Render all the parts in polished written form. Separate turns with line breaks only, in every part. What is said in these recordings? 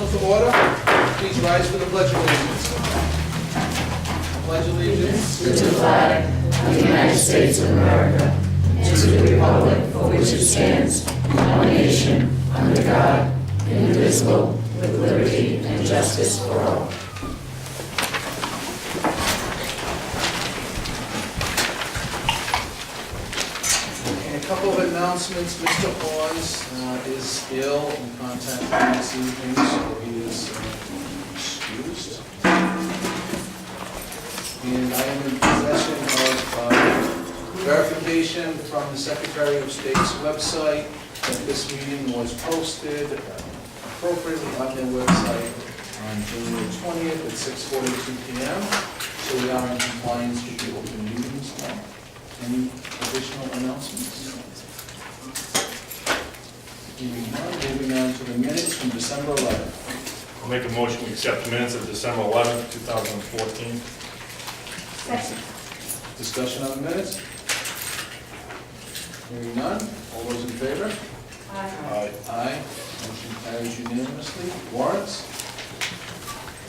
Council to order. Please rise for the Pledge of Allegiance. Pledge allegiance.
To the flag of the United States of America and to the republic for which it stands, one nation, under God, indivisible, with liberty and justice for all.
And a couple of announcements. Mr. Hawes is ill and contacted me this evening, so he is excused. And I am in possession of verification from the Secretary of State's website that this meeting was posted appropriately on their website on January 20th at 6:42 p.m. So we are in compliance with the open meetings law. Any additional announcements? Hearing none, moving on to the minutes from December 11th.
I'll make a motion to accept the minutes of December 11th, 2014.
Second.
Discussion on the minutes? Hearing none, all those in favor?
Aye.
Aye. Motion carries unanimously. Warrants?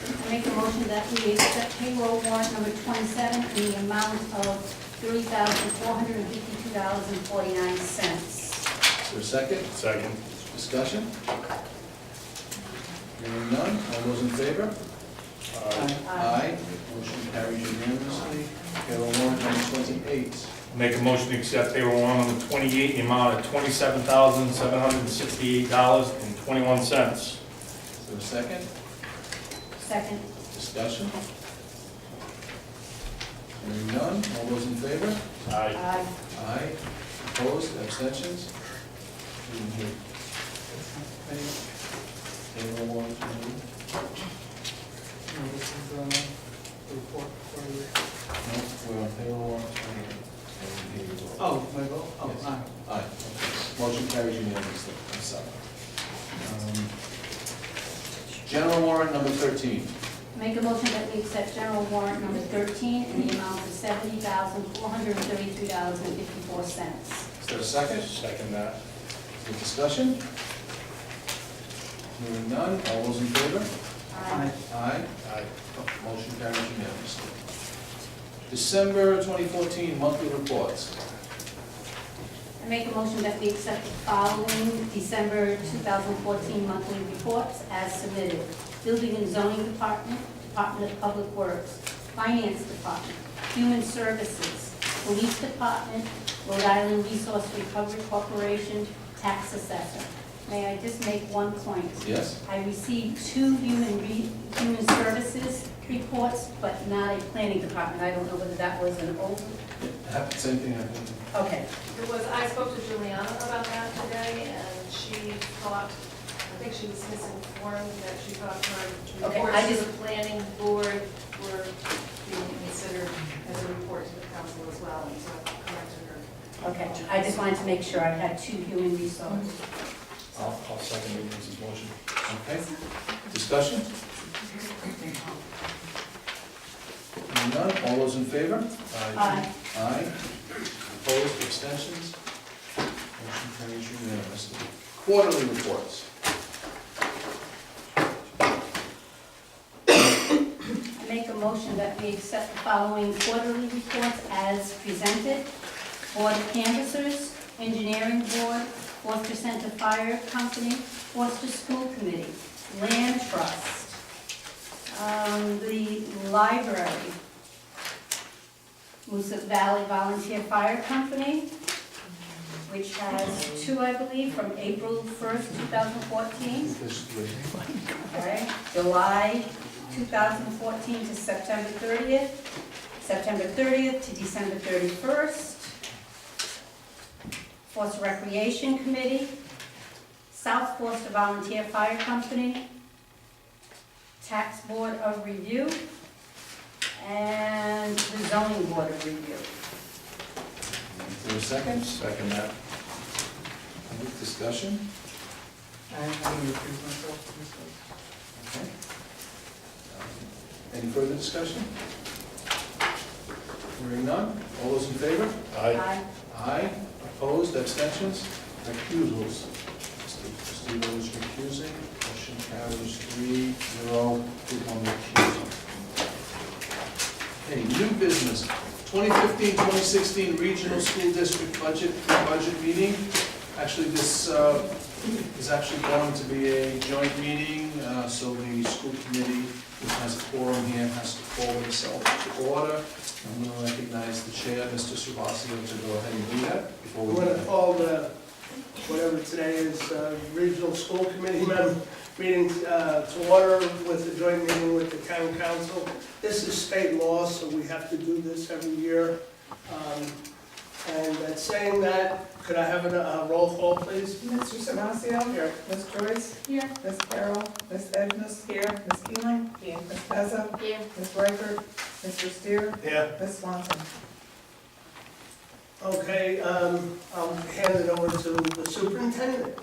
I make a motion that we accept payroll warrant number 27 in the amount of $30,452.49.
Is there a second?
Second.
Discussion? Hearing none, all those in favor? Aye. Motion carries unanimously. Payroll warrant number 28.
Make a motion to accept payroll warrant number 28 in the amount of $27,768.21.
Is there a second?
Second.
Discussion? Hearing none, all those in favor?
Aye.
Aye.
Aye. Opposed, abstentions? Didn't hear. Payroll warrant number? No, we're on payroll warrant 28.
Oh, my vote? Oh,
Yes.
aye.
Aye. Okay. Motion carries unanimously. I'm sorry. General warrant number 13.
Make a motion that we accept general warrant number 13 in the amount of $70,433.54.
Is there a second?
Second that.
Any discussion? Hearing none, all those in favor?
Aye.
Aye.
Aye.
Motion carries unanimously. December 2014 monthly reports.
I make a motion that we accept the following December 2014 monthly reports as submitted. Building and Zoning Department, Department of Public Works, Finance Department, Human Services, Police Department, Rhode Island Resource Recovery Corporation, Tax Assessor. May I just make one point?
Yes?
I received two Human Services reports, but not a Planning Department. I don't know whether that was an old.
Same thing happened.
Okay.
It was, I spoke to Juliana about that today, and she thought, I think she was misinformed, that she thought her
Okay,
reports
I
to
just-
the planning board were being considered as a report to the council as well, and so I corrected her.
Okay, I just wanted to make sure I had two Human Resources.
I'll second Lucy's motion.
Okay. Discussion? Hearing none, all those in favor?
Aye.
Aye. Opposed, abstentions? Motion carries unanimously. Quarterly reports.
I make a motion that we accept the following quarterly reports as presented. Board of Canvassers, Engineering Board, Worcester Center Fire Company, Worcester School Committee, Land Trust, the library, Moosup Valley Volunteer Fire Company, which has two, I believe, from April 1st, 2014.
There's three.
Okay, July 2014 to September 30th, September 30th to December 31st. Forest Recreation Committee, South Forster Volunteer Fire Company, Tax Board of Review, and the Zoning Board of Review.
Is there a second?
Second that.
Any discussion?
I'm going to recuse myself from this one.
Okay. Any further discussion? Hearing none, all those in favor?
Aye.
Aye. Opposed, abstentions, recusals. Steve is recusing, motion carries Passes 3-0 with one recusal. Okay, new business, 2015-2016 Regional School District Budget Meeting. Actually, this is actually going to be a joint meeting, so the school committee, which has a quorum here, has to call itself to order. I'm going to recognize the chair, Mr. Savasio, to go ahead and do that before we
We're going to call the, whatever today is, Regional School Committee meeting to order with a joint meeting with the town council. This is state law, so we have to do this every year. And saying that, could I have a roll call, please?
Mr. Savasio?
Here.
Ms. Joyce? Here. Ms. Carroll? Ms. Edmus? Here. Ms. Keeling?
Here.
Ms. Pezza?
Here.
Ms. Reichert? Mr. Steer?
Yeah.
Ms. Swanson?
Okay, I'll hand it over to the superintendent.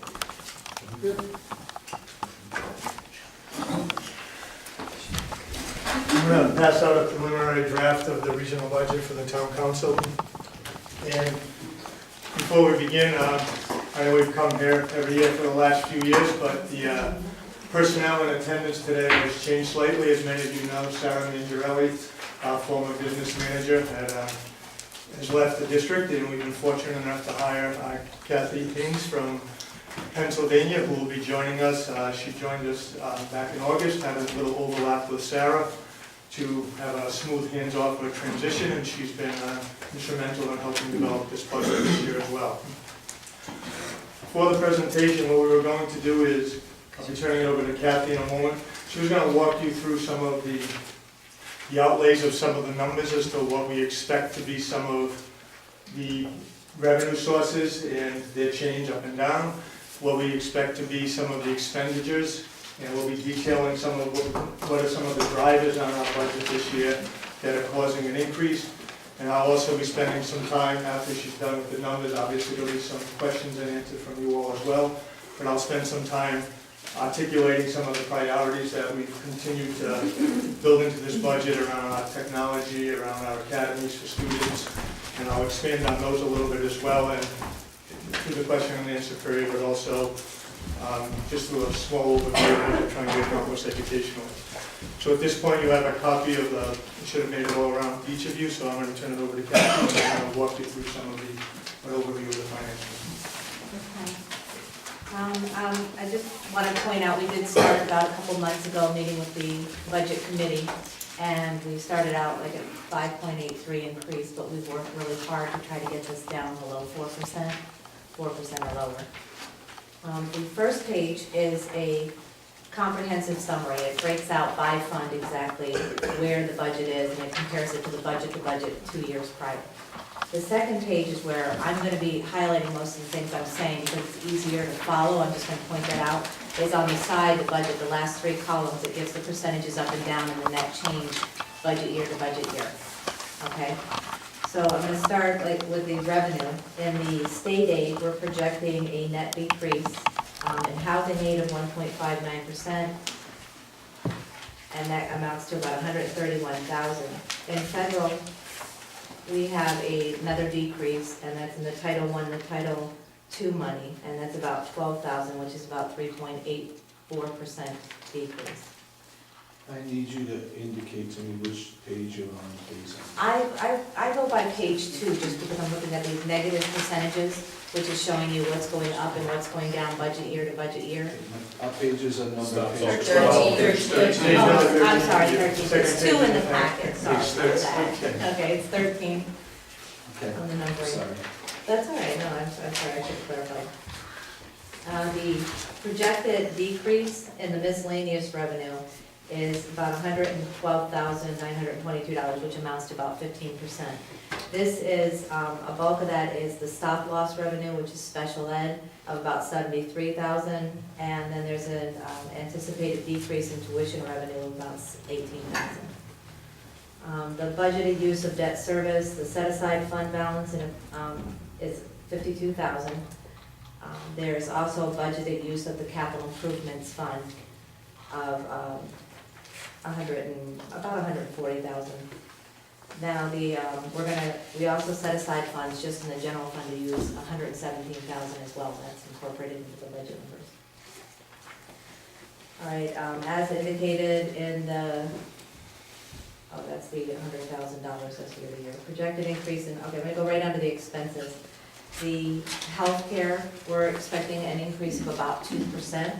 I'm going to pass out a preliminary draft of the regional budget for the town council. And before we begin, I know we've come here every year for the last few years, but the personnel in attendance today has changed slightly. As many of you know, Sarah Mangiarelli, our former business manager, has left the district, and we've been fortunate enough to hire Kathy Hings from Pennsylvania, who will be joining us. She joined us back in August, had a little overlap with Sarah to have a smooth hands-off of a transition, and she's been instrumental in helping develop this budget this year as well. For the presentation, what we were going to do is, I'll be turning it over to Kathy in a moment. She was going to walk you through some of the outlays of some of the numbers as to what we expect to be some of the revenue sources and their change up and down, what we expect to be some of the expenditures, and we'll be detailing some of what are some of the drivers on our budget this year that are causing an increase. And I'll also be spending some time after she's done with the numbers. Obviously, there'll be some questions and answers from you all as well, but I'll spend some time articulating some of the priorities that we've continued to build into this budget around our technology, around our academies for students, and I'll expand on those a little bit as well, and through the question and answer period, but also just through a small overview of what we're trying to accomplish educationally. So at this point, you have a copy of the, I should have made it all around each of you, so I'm going to turn it over to Kathy, and I'm going to walk you through some of an overview of the financials.
I just want to point out, we did start about a couple months ago meeting with the budget committee, and we started out like a 5.83 increase, but we've worked really hard to try to get this down below 4% or lower. The first page is a comprehensive summary. It breaks out by fund exactly where the budget is, and it compares it to the budget 2 years prior. The second page is where I'm going to be highlighting most of the things I'm saying because it's easier to follow. I'm just going to point that out. It's on the side, the budget, the last 3 columns. It gives the percentages up and down and the net change budget year to budget year. Okay? So I'm going to start with the revenue. In the state aid, we're projecting a net decrease in housing aid of 1.59%, and that amounts to about $131,000. In federal, we have another decrease, and that's in the Title I and the Title II money, and that's about $12,000, which is about 3.84% decrease.
I need you to indicate to me which page you're on, please.
I go by page 2 just because I'm looking at these negative percentages, which is showing you what's going up and what's going down budget year to budget year.
Our pages are numbered.
Stop.
Page
13. Oh, I'm sorry, 13. It's 2 in the
Second
packet, sorry
Page
about
13.
that. Okay, it's 13
Okay,
on the numbering.
sorry.
That's all right, no, I'm sorry, I should clarify. The projected decrease in the miscellaneous revenue is about $112,922, which amounts to about 15%. This is, a bulk of that is the stop loss revenue, which is special ed, of about $73,000, and then there's an anticipated decrease in tuition revenue of about $18,000. The budgeted use of debt service, the set-aside fund balance is $52,000. There's also budgeted use of the capital improvements fund of about $140,000. Now we also set aside funds just in the general fund to use $117,000 as well. That's incorporated into the budget All right, as indicated in the, that's the $100,000, that's year to year. Projected increase in, okay, I'm gonna go right under the expenses. The healthcare, we're expecting an increase of about 2%.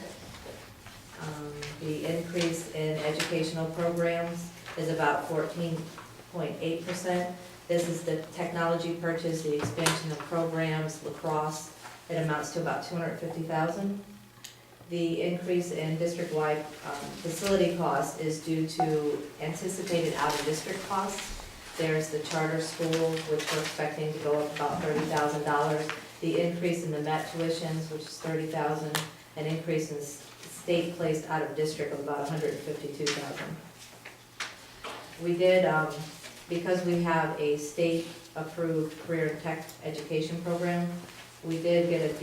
The increase in educational programs is about 14.8%. This is the technology purchase, the expansion of programs, lacrosse, it amounts to about $250,000. The increase in district-wide facility costs is due to anticipated out-of-district costs. There's the charter school, which we're expecting to go up about $30,000. The increase in the MET tuitions, which is $30,000, an increase in state-placed out-of-district of about $152,000. We did, because we have a state-approved career and tech education program, we did get a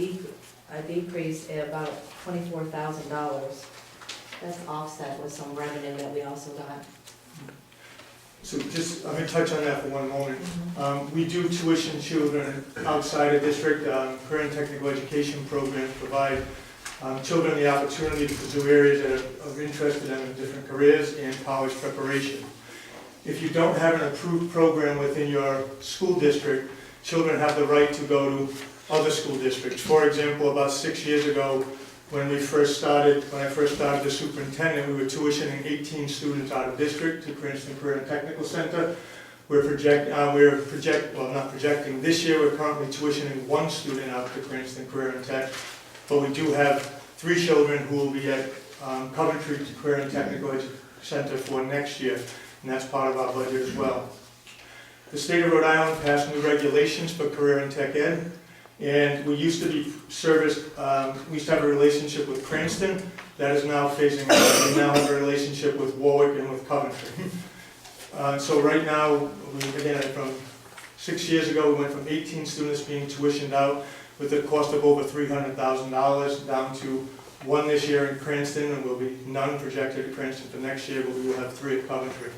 decrease in about $24,000. That's offset with some revenue that we also got.
So just, I'm going to touch on that for one moment. We do tuition children outside of district. Career and technical education programs provide children the opportunity to pursue areas that are of interest to them in different careers and college preparation. If you don't have an approved program within your school district, children have the right to go to other school districts. For example, about 6 years ago, when I first started as superintendent, we were tuitioning 18 students out of district to Cranston Career and Technical Center. Well, not projecting, this year we're currently tuitioning 1 student out to Cranston Career and Tech, but we do have 3 children who will be at Coventry Career and Technical Center for next year, and that's part of our budget as well. The state of Rhode Island passed new regulations for career and tech ed. And we used to be serviced, we used to have a relationship with Cranston. That is now phasing out. We now have a relationship with Warwick and with Coventry. So right now, from 6 years ago, we went from 18 students being tuitioned out with a cost of over $300,000 down to 1 this year in Cranston, and will be none projected at Cranston for next year, but we will have 3 at Coventry.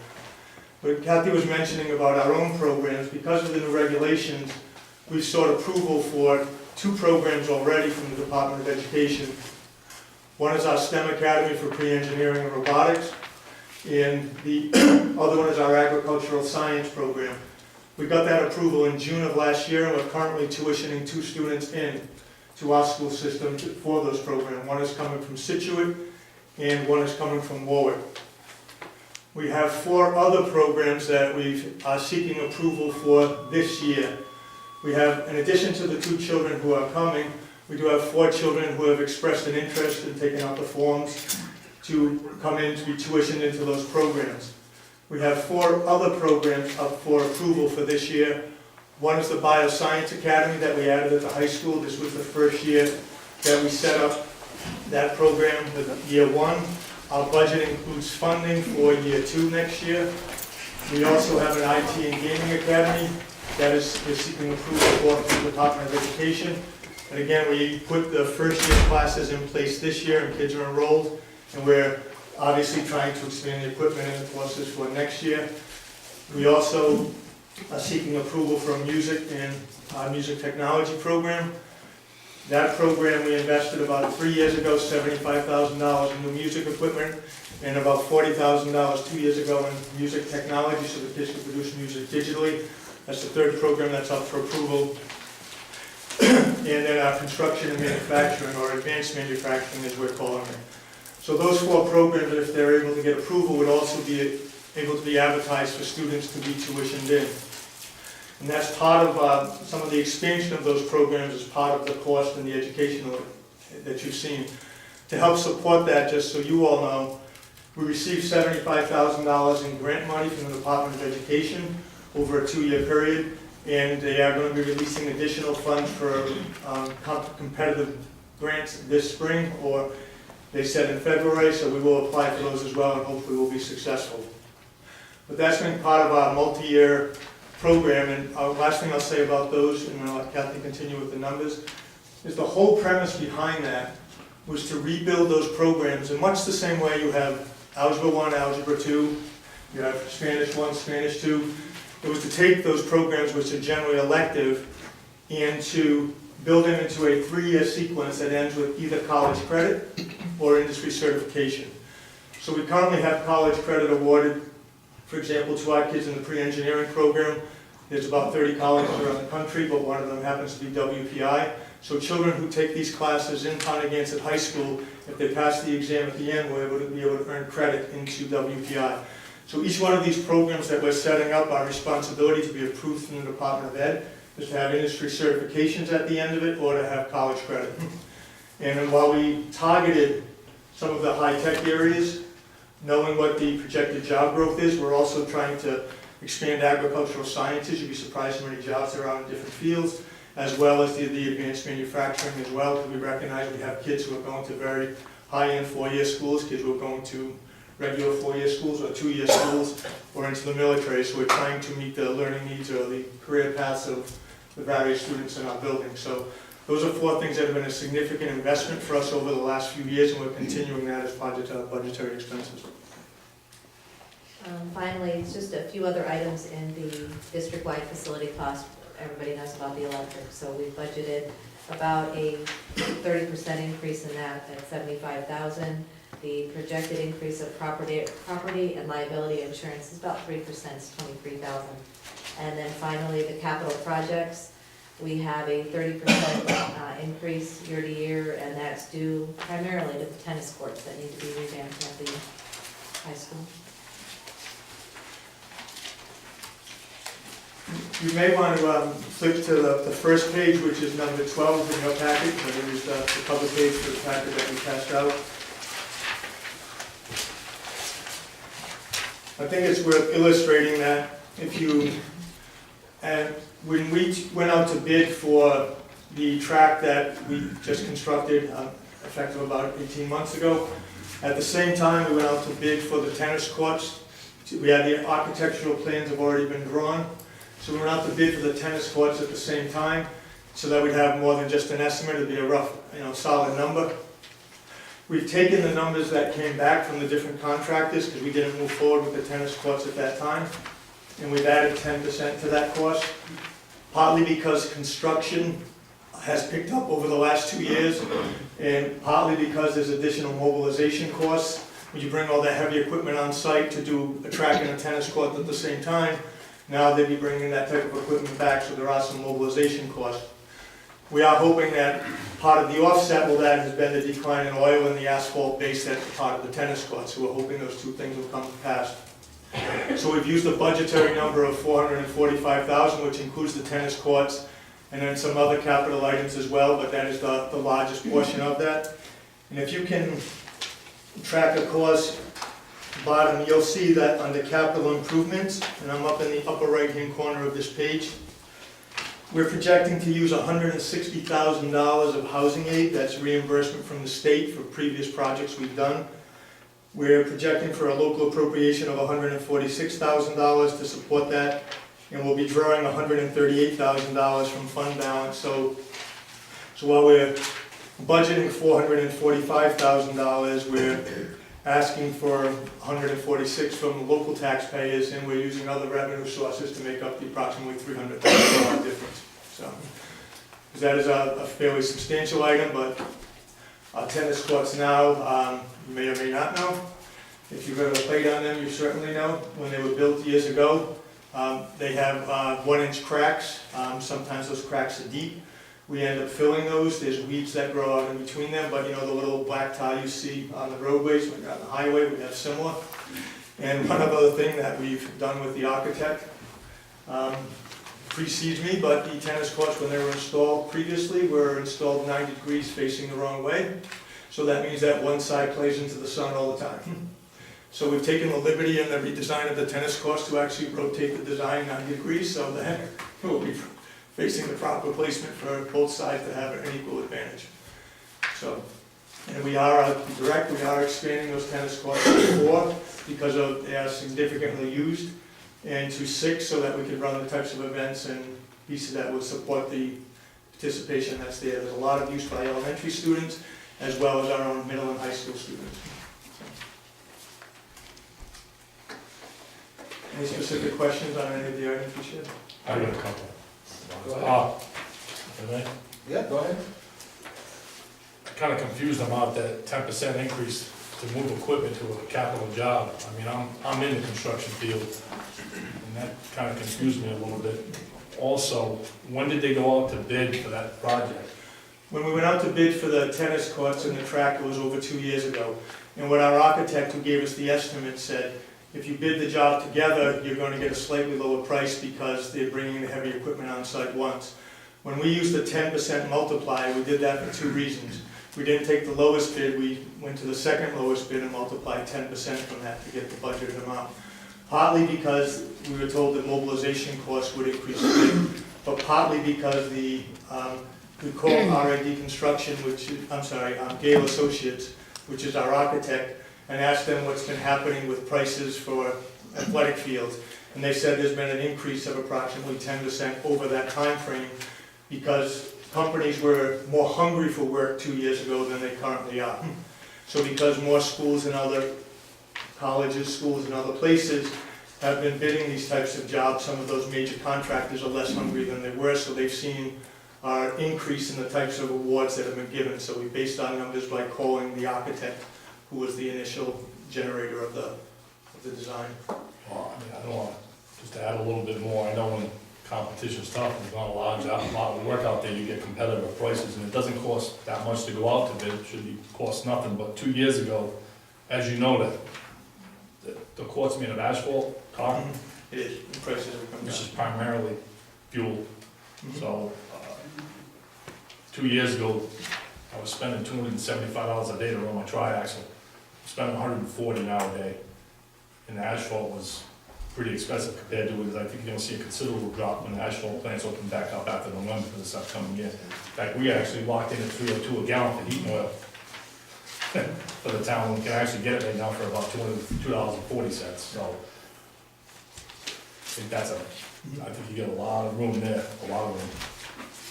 But Kathy was mentioning about our own programs. Because of the new regulations, we've sought approval for 2 programs already from the Department of Education. One is our STEM Academy for Pre-Engineering and Robotics, and the other one is our Agricultural Science program. We got that approval in June of last year, and we're currently tuitioning 2 students in to our school system for those programs. One is coming from Scituate, and one is coming from Warwick. We have 4 other programs that we are seeking approval for this year. We have, in addition to the 2 children who are coming, we do have 4 children who have expressed an interest in taking out the forms to come in to be tuitioned into those programs. We have 4 other programs up for approval for this year. One is the Bioscience Academy that we added at the high school. This was the first year that we set up that program with year 1. Our budget includes funding for year 2 next year. We also have an IT and Gaming Academy that is seeking approval for the Department of Education. And again, we put the first year classes in place this year and kids are enrolled. And we're obviously trying to expand the equipment and the courses for next year. We also are seeking approval for music and our music technology program. That program we invested about 3 years ago, $75,000 in new music equipment, and about $40,000 2 years ago in music technology so the kids can produce music digitally. That's the 3rd program that's up for approval. And then our construction and manufacturing, or advanced manufacturing as we're calling it. So those 4 programs, if they're able to get approval, would also be able to be advertised for students to be tuitioned in. And that's part of some of the expansion of those programs is part of the cost and the educational that you've seen. To help support that, just so you all know, we received $75,000 in grant money from the Department of Education over a 2-year period, and they are going to be releasing additional funds for competitive grants this spring, or they said in February, so we will apply for those as well, and hopefully we'll be successful. But that's been part of our multi-year program, and last thing I'll say about those, and I'll let Kathy continue with the numbers, is the whole premise behind that was to rebuild those programs in much the same way you have Algebra 1, Algebra 2, you have Spanish 1, Spanish 2. It was to take those programs which are generally elective and to build them into a 3-year sequence that ends with either college credit or industry certification. So we currently have college credit awarded, for example, to our kids in the pre-engineering program. There's about 30 colleges around the country, but one of them happens to be WPI. So children who take these classes in Pontiac High School, if they pass the exam at the end, will be able to earn credit into WPI. So each one of these programs that we're setting up, our responsibility to be approved from the Department of Ed is to have industry certifications at the end of it or to have college credit. And while we targeted some of the high-tech areas, knowing what the projected job growth is, we're also trying to expand agricultural sciences. You'd be surprised how many jobs there are in different fields, as well as the advanced manufacturing as well, because we recognize we have kids who are going to very high-end 4-year schools, kids who are going to regular 4-year schools or 2-year schools, or into the military. So we're trying to meet the learning needs or the career paths of the various students in our building. So those are 4 things that have been a significant investment for us over the last few years, and we're continuing that as part of our budgetary expenses.
Finally, it's just a few other items in the district-wide facility cost. Everybody knows about the electric, so we budgeted about a 30% increase in that at $75,000. The projected increase of property and liability insurance is about 3%, it's $23,000. And then finally, the capital projects, we have a 30% increase year to year, and that's due primarily to the tennis courts that need to be revamped at the high school.
You may want to flip to the first page, which is number 12 in your packet, but it is the cover page for the packet that we passed out. I think it's worth illustrating that if you, and when we went out to bid for the track that we just constructed, effective about 18 months ago, at the same time we went out to bid for the tennis courts. We had the architectural plans have already been drawn. So we went out to bid for the tennis courts at the same time, so that we'd have more than just an estimate. It'd be a rough, solid number. We've taken the numbers that came back from the different contractors, because we didn't move forward with the tennis courts at that time, and we've added 10% to that cost, partly because construction has picked up over the last 2 years, and partly because there's additional mobilization costs. When you bring all that heavy equipment on site to do a track and a tennis court at the same time, now they'll be bringing that type of equipment back, so there are some mobilization costs. We are hoping that part of the offset with that has been the decline in oil and the asphalt base that's part of the tennis courts, so we're hoping those 2 things will come to pass. So we've used a budgetary number of $445,000, which includes the tennis courts, and then some other capital items as well, but that is the largest portion of that. And if you can track the course, bottom, you'll see that under capital improvements, and I'm up in the upper right-hand corner of this page, we're projecting to use $160,000 of housing aid. That's reimbursement from the state for previous projects we've done. We're projecting for a local appropriation of $146,000 to support that, and we'll be drawing $138,000 from fund balance. So while we're budgeting $445,000, we're asking for $146,000 from local taxpayers, and we're using other revenue sources to make up the approximately $300,000 difference. So that is a fairly substantial item, but our tennis courts now, you may or may not know. If you've ever played on them, you certainly know. When they were built years ago, they have 1-inch cracks. Sometimes those cracks are deep. We end up filling those. There's weeds that grow out in between them, but the little black tile you see on the roadways, when you're on the highway, we have similar. And one other thing that we've done with the architect precedes me, but the tennis courts, when they were installed previously, were installed 90 degrees facing the wrong way. So that means that one side plays into the sun all the time. So we've taken the liberty in the redesign of the tennis courts to actually rotate the design 90 degrees so that we'll be facing the proper placement for both sides to have an equal advantage. So, and we are expanding those tennis courts to 4 because they are significantly used, and to 6 so that we can run the types of events and pieces that would support the participation that's there. There's a lot of use by elementary students as well as our own middle and high school students. Any specific questions on any of the items we shared?
I got a couple.
Go ahead. Yeah, go ahead.
Kind of confused about that 10% increase to move equipment to a capital job. I mean, I'm in the construction field, and that kind of confused me a little bit. Also, when did they go out to bid for that project?
When we went out to bid for the tennis courts and the track, it was over 2 years ago. And what our architect who gave us the estimate said, if you bid the job together, you're going to get a slightly lower price because they're bringing the heavy equipment on site once. When we used the 10% multiplier, we did that for 2 reasons. We didn't take the lowest bid, we went to the second lowest bid and multiplied 10% from that to get the budgeted amount. Partly because we were told that mobilization costs would increase a bit, but partly because we called R.A.D. Construction, Gale Associates, which is our architect, and asked them what's been happening with prices for athletic fields. And they said there's been an increase of approximately 10% over that time frame because companies were more hungry for work 2 years ago than they currently are. So because more schools and other colleges, schools and other places have been bidding these types of jobs, some of those major contractors are less hungry than they were, so they've seen our increase in the types of awards that have been given. So we based our numbers by calling the architect, who was the initial generator of the design.
Well, I mean, I don't want, just to add a little bit more, I know when competition's tough, there's not a lot of work out there, you get competitive prices, and it doesn't cost that much to go out to bid, it should cost nothing, but 2 years ago, as you know, the court's made of asphalt, tar,
It is, the prices have come
which is
down.
primarily fuel,
Mhm.
so, 2 years ago, I was spending $275 a day to run my triaxle, I'm spending $140 now a day, and the asphalt was pretty expensive compared to it. I think you're gonna see a considerable drop when the asphalt plants open back up after November for this upcoming year. In fact, we actually locked in at $302 a gallon for heating oil for the town. We can actually get it right now for about $2.40, so I think I think you get a lot of room there, a lot of room.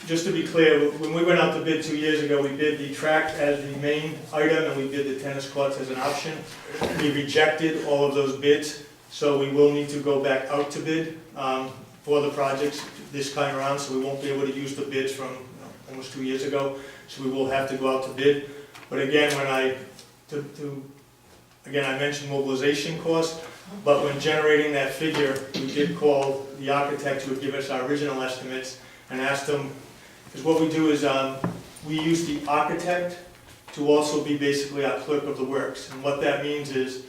Just to be clear, when we went out to bid 2 years ago, we bid the track as the main item and we bid the tennis courts as an option. We rejected all of those bids, so we will need to go back out to bid for the projects this time around, so we won't be able to use the bids from almost 2 years ago, so we will have to go out to bid. But again, I mentioned mobilization costs, but when generating that figure, we did call the architect who would give us our original estimates and asked them, because what we do is we use the architect to also be basically our clerk of the works. And what that means is,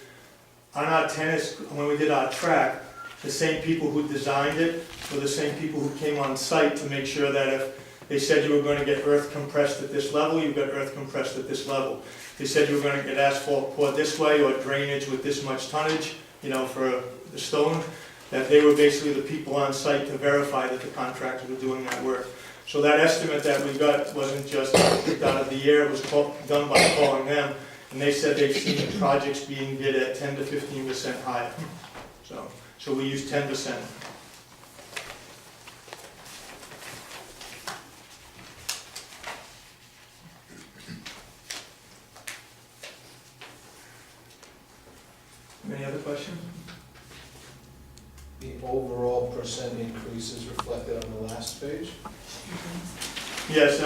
on our tennis, when we did our track, the same people who designed it were the same people who came on site to make sure that if they said you were going to get earth compressed at this level, you got earth compressed at this level. They said you were going to get asphalt poured this way or drainage with this much tonnage, for the stone, that they were basically the people on site to verify that the contractors were doing that work. So that estimate that we got wasn't just picked out of the air, it was done by calling them, and they said they've seen projects being bid at 10 to 15% higher. So we use 10%. Any other questions?
The overall percent increase is reflected on the last page.
Yes,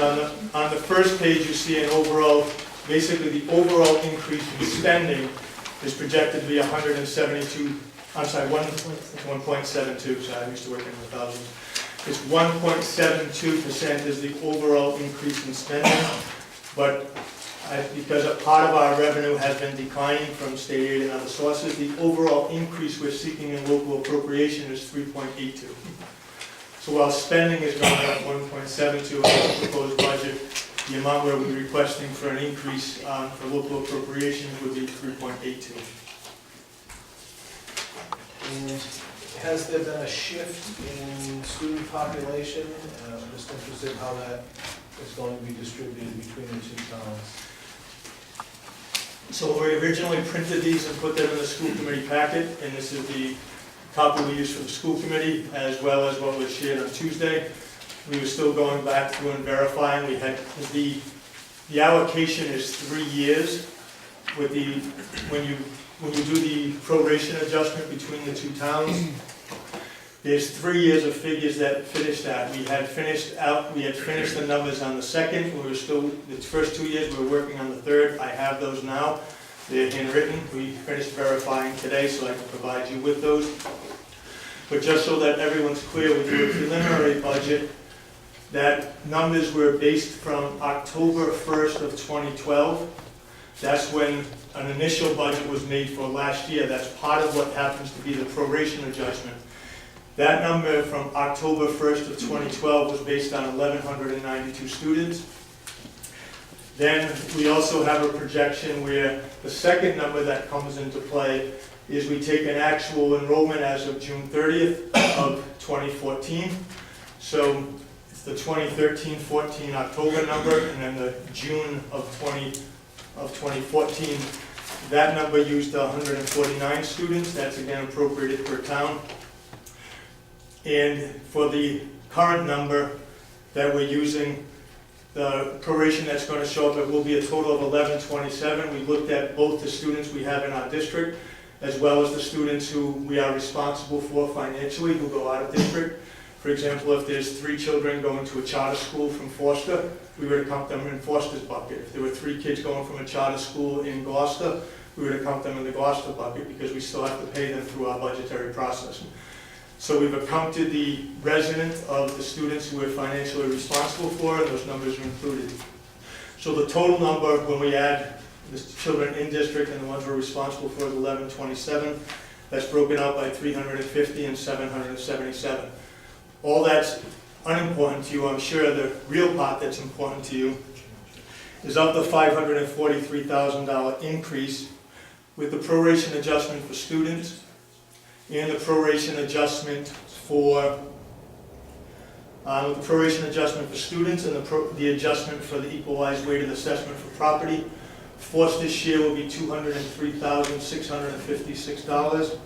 on the first page you see an overall, basically the overall increase in spending is projected to be 172, I'm sorry, 1.72, sorry, I used to work in the thousands. It's 1.72% is the overall increase in spending, but because a part of our revenue has been declining from state aid and other sources, the overall increase we're seeking in local appropriation is 3.82. So while spending is going up 1.72 in the proposed budget, the amount we're requesting for an increase for local appropriations would be 3.82.
And has there been a shift in student population? I'm just interested in how that is going to be distributed between the two towns.
So we originally printed these and put them in the school committee packet, and this is the copy we used for the school committee, as well as what was shared on Tuesday. We were still going back through and verifying. We had the allocation is 3 years. With when you do the proration adjustment between the two towns, There's 3 years of figures that finish that. We had finished the numbers on the second, we were still, the first 2 years, we were working on the third. I have those now. They're handwritten. We finished verifying today, so I can provide you with those. But just so that everyone's clear, with your preliminary budget, that numbers were based from October 1st of 2012. That's when an initial budget was made for last year. That's part of what happens to be the proration adjustment. That number from October 1st of 2012 was based on 1,192 students. Then we also have a projection where the second number that comes into play is we take an actual enrollment as of June 30th of 2014. So it's the 2013-14 October number, and then the June of 2014. That number used 149 students. That's again appropriated per town. And for the current number that we're using, the proration that's going to show up, it will be a total of 1127. We looked at both the students we have in our district, as well as the students who we are responsible for financially, who go out of district. For example, if there's 3 children going to a charter school from Foster, we would count them in Foster's bucket. If there were 3 kids going from a charter school in Gloucester, we would count them in the Gloucester bucket, because we still have to pay them through our budgetary process. So we've accounted the resident of the students who we're financially responsible for, and those numbers are included. So the total number, when we add the children in district and the ones we're responsible for, is 1127. That's broken out by 350 and 777. All that's unimportant to you. I'm sure the real part that's important to you is of the $543,000 increase with the proration adjustment for students and the proration adjustment for students and the adjustment for the equalized weighted assessment for property. Foster's share will be $203,656,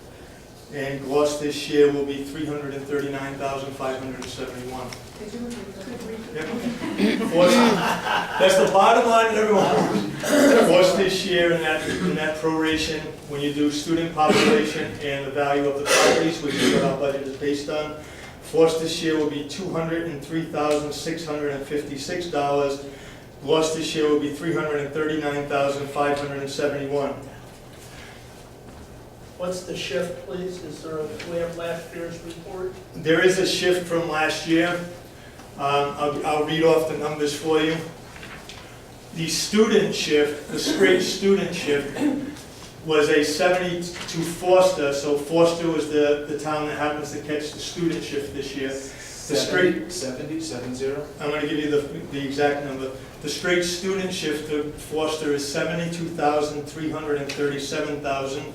and Gloucester's share will be $339,571. Yep. That's the bottom line, everyone. Foster's share in that proration, when you do student population and the value of the properties, which is what our budget is based on, Foster's share will be $203,656. Gloucester's share will be $339,571.
What's the shift, please? Is there, we have last year's report?
There is a shift from last year. I'll read off the numbers for you. The student shift, the straight student shift, was a 70 to Foster, so Foster was the town that happens to catch the student shift this year. The straight
70?
I'm going to give you the exact number. The straight student shift to Foster is 72,337,000.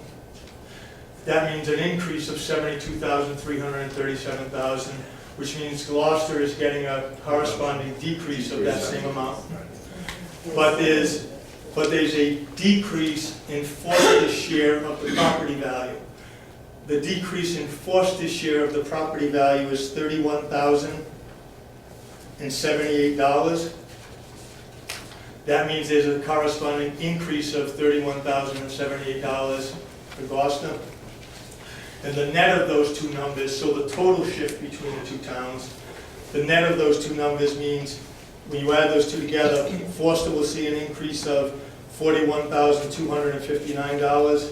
That means an increase of 72,337,000, which means Gloucester is getting a corresponding decrease of that same amount. But there's a decrease in Foster's share of the property value. The decrease in Foster's share of the property value is $31,078. That means there's a corresponding increase of $31,078 for Gloucester. And the net of those two numbers, so the total shift between the two towns, the net of those two numbers means when you add those two together, Foster will see an increase of $41,259,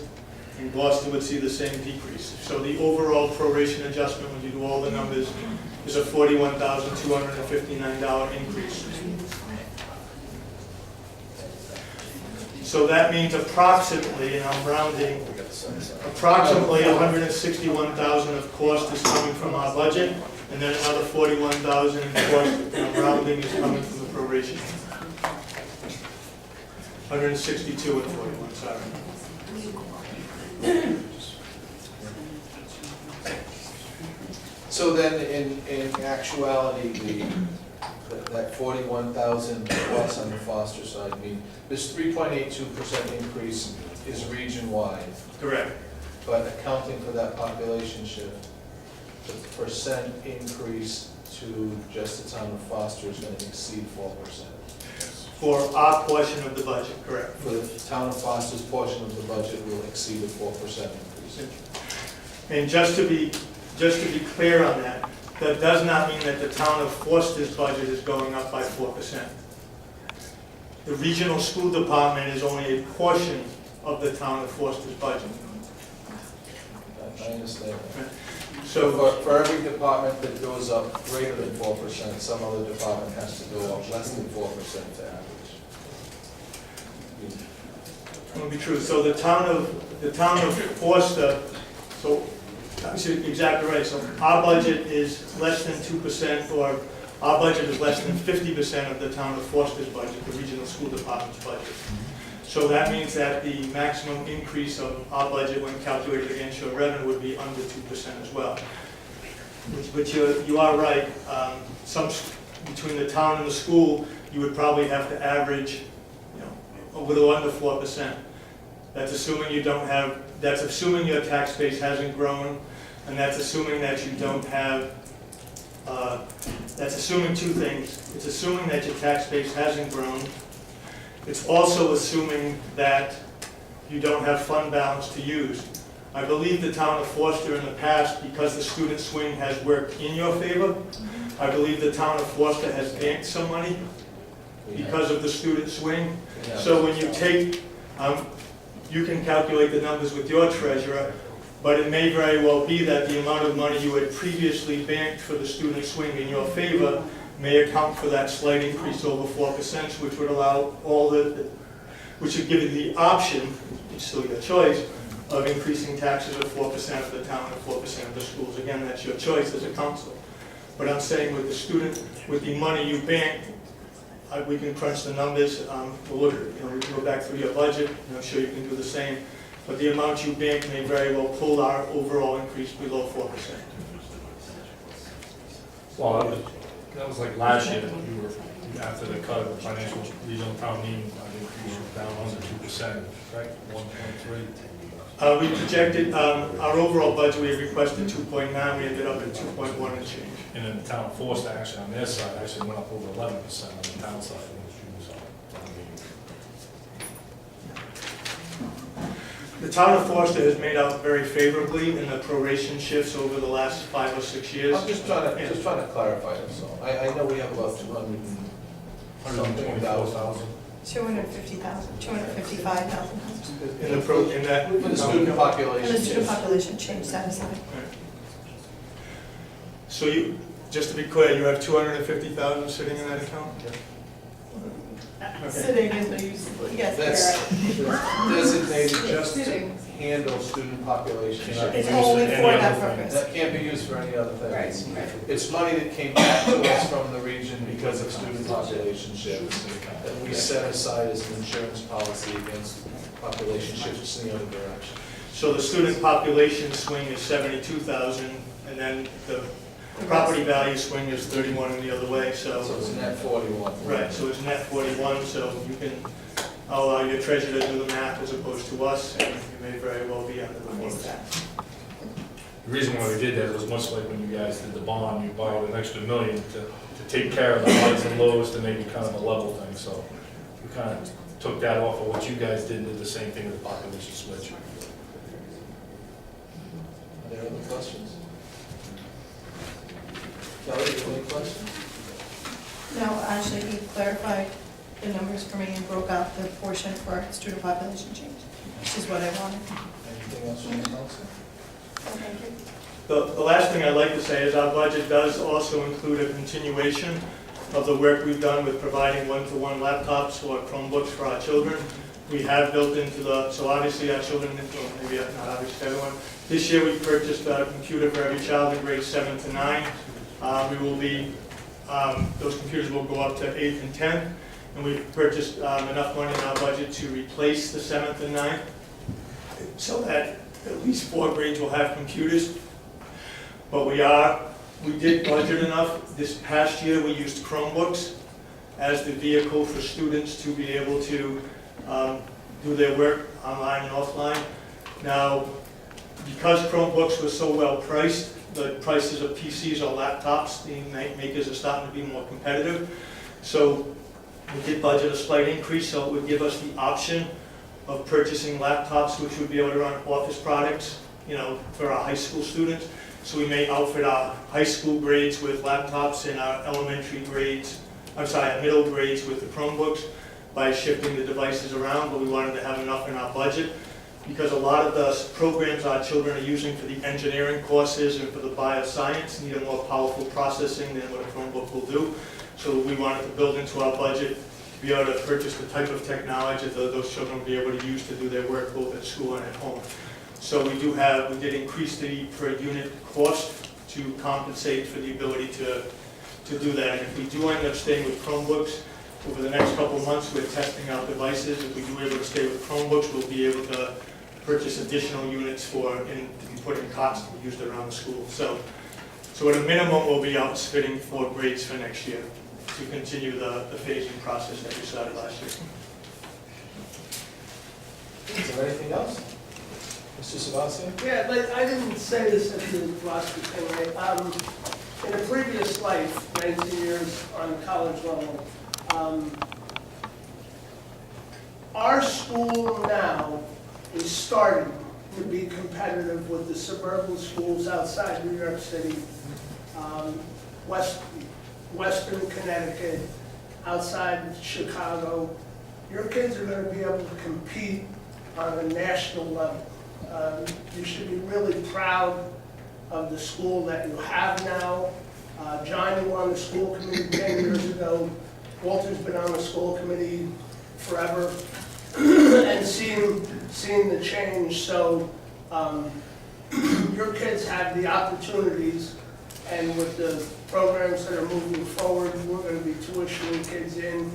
and Gloucester would see the same decrease. So the overall proration adjustment, when you do all the numbers, is a $41,259 increase. So that means approximately, and I'm rounding, approximately $161,000 of cost is coming from our budget, and then another $41,000 in cost, and I'm rounding, is coming from the proration. 162 and 41, sorry.
So then, in actuality, that 41,000 plus on the Foster side, I mean, this 3.82% increase is region-wide,
Correct.
but accounting for that population shift, the percent increase to just the town of Foster is going to exceed 4%.
For our portion of the budget, correct.
For the town of Foster's portion of the budget will exceed a 4% increase.
And just to be just to be clear on that, that does not mean that the town of Foster's budget is going up by 4%. The regional school department is only a portion of the town of Foster's budget.
I understand.
So,
So for every department that goes up greater than 4%, some other department has to go up less than 4% to average.
that would be true. So the town of Foster, so that's exactly right. So our budget is less than 2%, or our budget is less than 50% of the town of Foster's budget, the regional school department's budget. So that means that the maximum increase of our budget when calculated against your revenue would be under 2% as well. But you are right, between the town and the school, you would probably have to average, a little under 4%. That's assuming you don't have, that's assuming your tax base hasn't grown, and that's assuming that you don't have, that's assuming two things. It's assuming that your tax base hasn't grown. It's also assuming that you don't have fund balance to use. I believe the town of Foster in the past, because the student swing has worked in your favor, I believe the town of Foster has banked some money because of the student swing. So when you take, you can calculate the numbers with your treasurer, but it may very well be that the amount of money you had previously banked for the student swing in your favor may account for that slight increase over 4%, which would allow which would give you the option, it's still your choice, of increasing taxes of 4% of the town and 4% of the schools. Again, that's your choice as a council. But I'm saying with the student, with the money you banked, we can crunch the numbers. We'll look, we can go back through your budget, and I'm sure you can do the same. But the amount you bank may very well pull our overall increase below 4%.
Well, that was like last year, you were, after the cut of the financial regional town meeting, I think you were down under 2%, right? 1.3.
We projected, our overall budget, we had requested 2.9, we ended up at 2.1 and change.
And then the town of Forest, actually, on their side, actually went up over 11% on the town side. So,
The town of Foster has made out very favorably in the proration shifts over the last 5 or 6 years.
I'm just trying to clarify this, so I know we have about 200 and something thousand.
250,000, 255,000.
In that.
For the student
And
population.
the student population changed that aside.
So you, just to be clear, you have 250,000 sitting in that account? Okay.
Sitting is no use, yes,
That's
correct.
designated just to handle student population
It's
shifts.
It's
Used
only
for
for
any
that
other thing.
purpose.
That can't be used for any other
Right,
things.
right.
It's money that came back to us from the region because of student population shifts, that we set aside as an insurance policy against population shifts in the other direction.
So the student population swing is 72,000, and then the property value swing is 31 in the other way,
So it's net 41.
Right, so it's net 41, so you can allow your treasurer to do the math as opposed to us, and you may very well be under the 4%.
the reason why we did that was much like when you guys did the bond, you borrowed an extra $1 million to take care of the highs and lows to make it kind of a level thing. So we kind of took that off of what you guys did and did the same thing with the population switch.
Are there other questions? Kelly, do you have any questions?
No, actually, he clarified the numbers for me and broke out the portion for student population change, which is what I wanted.
Anything else from the council?
Thank you.
The last thing I'd like to say is our budget does also include a continuation of the work we've done with providing one-to-one laptops or Chromebooks for our children. We have built into so obviously our children, well, maybe not obviously everyone, this year we purchased a computer for every child in grades 7 to 9. We will be, those computers will go up to 8th and 10th, and we've purchased enough money in our budget to replace the 7th and 9th, so that at least 4 grades will have computers. But we did budget enough. This past year, we used Chromebooks as the vehicle for students to be able to do their work online and offline. Now, because Chromebooks were so well priced, the prices of PCs or laptops, the makers are starting to be more competitive. So we did budget a slight increase, so it would give us the option of purchasing laptops, which would be able to run office products, for our high school students. So we may outfit our high school grades with laptops and our elementary grades, our middle grades with the Chromebooks by shifting the devices around, but we wanted to have enough in our budget because a lot of the programs our children are using for the engineering courses and for the bioscience need a more powerful processing than what a Chromebook will do. So we wanted to build into our budget to be able to purchase the type of technology that those children will be able to use to do their work both at school and at home. So we did increase the per unit cost to compensate for the ability to do that. And if we do end up staying with Chromebooks, over the next couple of months, we're testing out devices. If we do able to stay with Chromebooks, we'll be able to purchase additional units to be put in cots to be used around the school. So at a minimum, we'll be outfitting 4 grades for next year to continue the phasing process that we started last year.
Is there anything else? Mr. Sabathia?
Yeah, but I didn't say this at the last thing, right? In a previous life, 19 years on the college level, our school now is starting to be competitive with the suburban schools outside New York City, Western Connecticut, outside Chicago. Your kids are going to be able to compete on a national level. You should be really proud of the school that you have now. John, you were on the school committee 10 years ago. Walter's been on the school committee forever and seen the change. So your kids have the opportunities, and with the programs that are moving forward, we're going to be tuitioning kids in.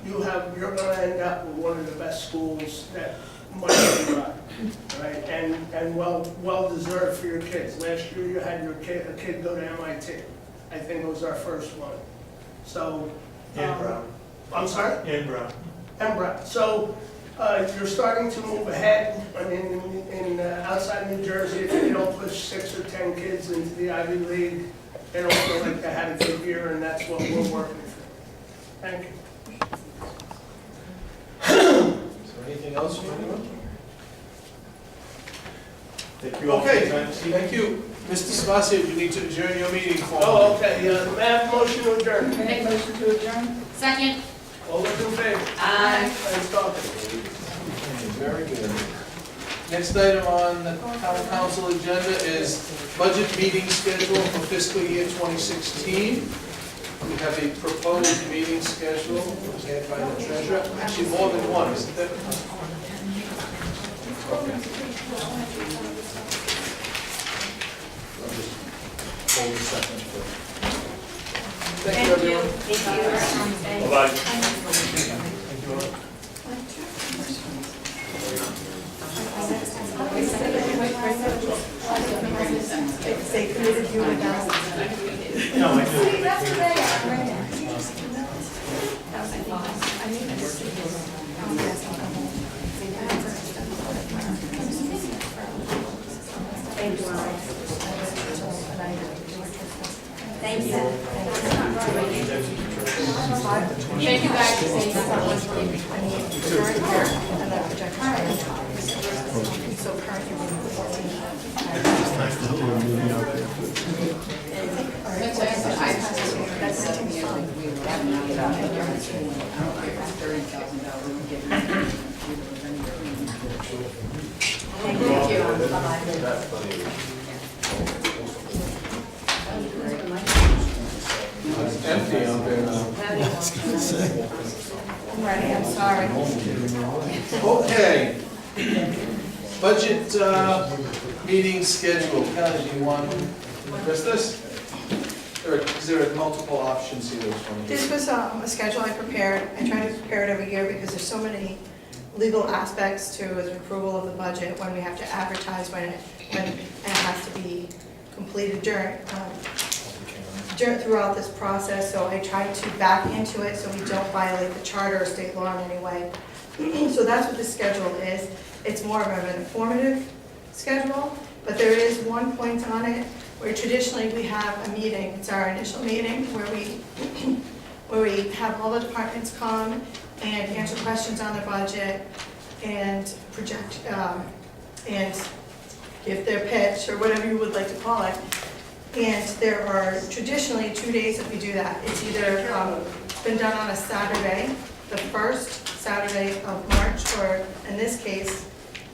You're going to end up with one of the best schools that might be run, right? And well deserved for your kids. Last year you had a kid go to MIT. I think it was our first one. So.
And Brown.
I'm sorry?
And Brown.
And Brown. So you're starting to move ahead. I mean, in outside New Jersey, if you don't push 6 or 10 kids into the Ivy League, they don't feel like they had a good year, and that's what we're working for. Thank you.
Is there anything else from anyone?
Thank you all for
Okay,
your time this evening.
thank you. Mr. Sabathia, you need to adjourn your meeting for.
Oh, okay, may I have a motion to adjourn?
Make a motion to adjourn?
Second.
All those in favor?
Aye.
Thanks, Doctor.
Very good. Next item on the town council agenda is budget meeting schedule for fiscal year 2016. We have a proposed meeting schedule prepared by the treasurer, actually more than one, isn't there? Hold a second. Thank you, everyone.
Bye-bye.
They committed you and us.
No, I do.
That's what they are, right now.
Thank you.
Thank you guys for saying
So currently,
It's empty out there now.
I'm ready, I'm sorry.
Okay. Budget meeting schedule. Kelly, do you want to address this? Is there multiple options here?
This was a schedule I prepared. I try to prepare it every year because there's so many legal aspects to the approval of the budget, when we have to advertise, when it has to be completed throughout this process. So I try to back into it so we don't violate the charter or state law in any way. So that's what the schedule is. It's more of an informative schedule, but there is one point on it where traditionally we have a meeting. It's our initial meeting where we have all the departments come and answer questions on the budget and project and give their pitch, or whatever you would like to call it. And there are traditionally 2 days that we do that. It's either been done on a Saturday, the first Saturday of March, or in this case,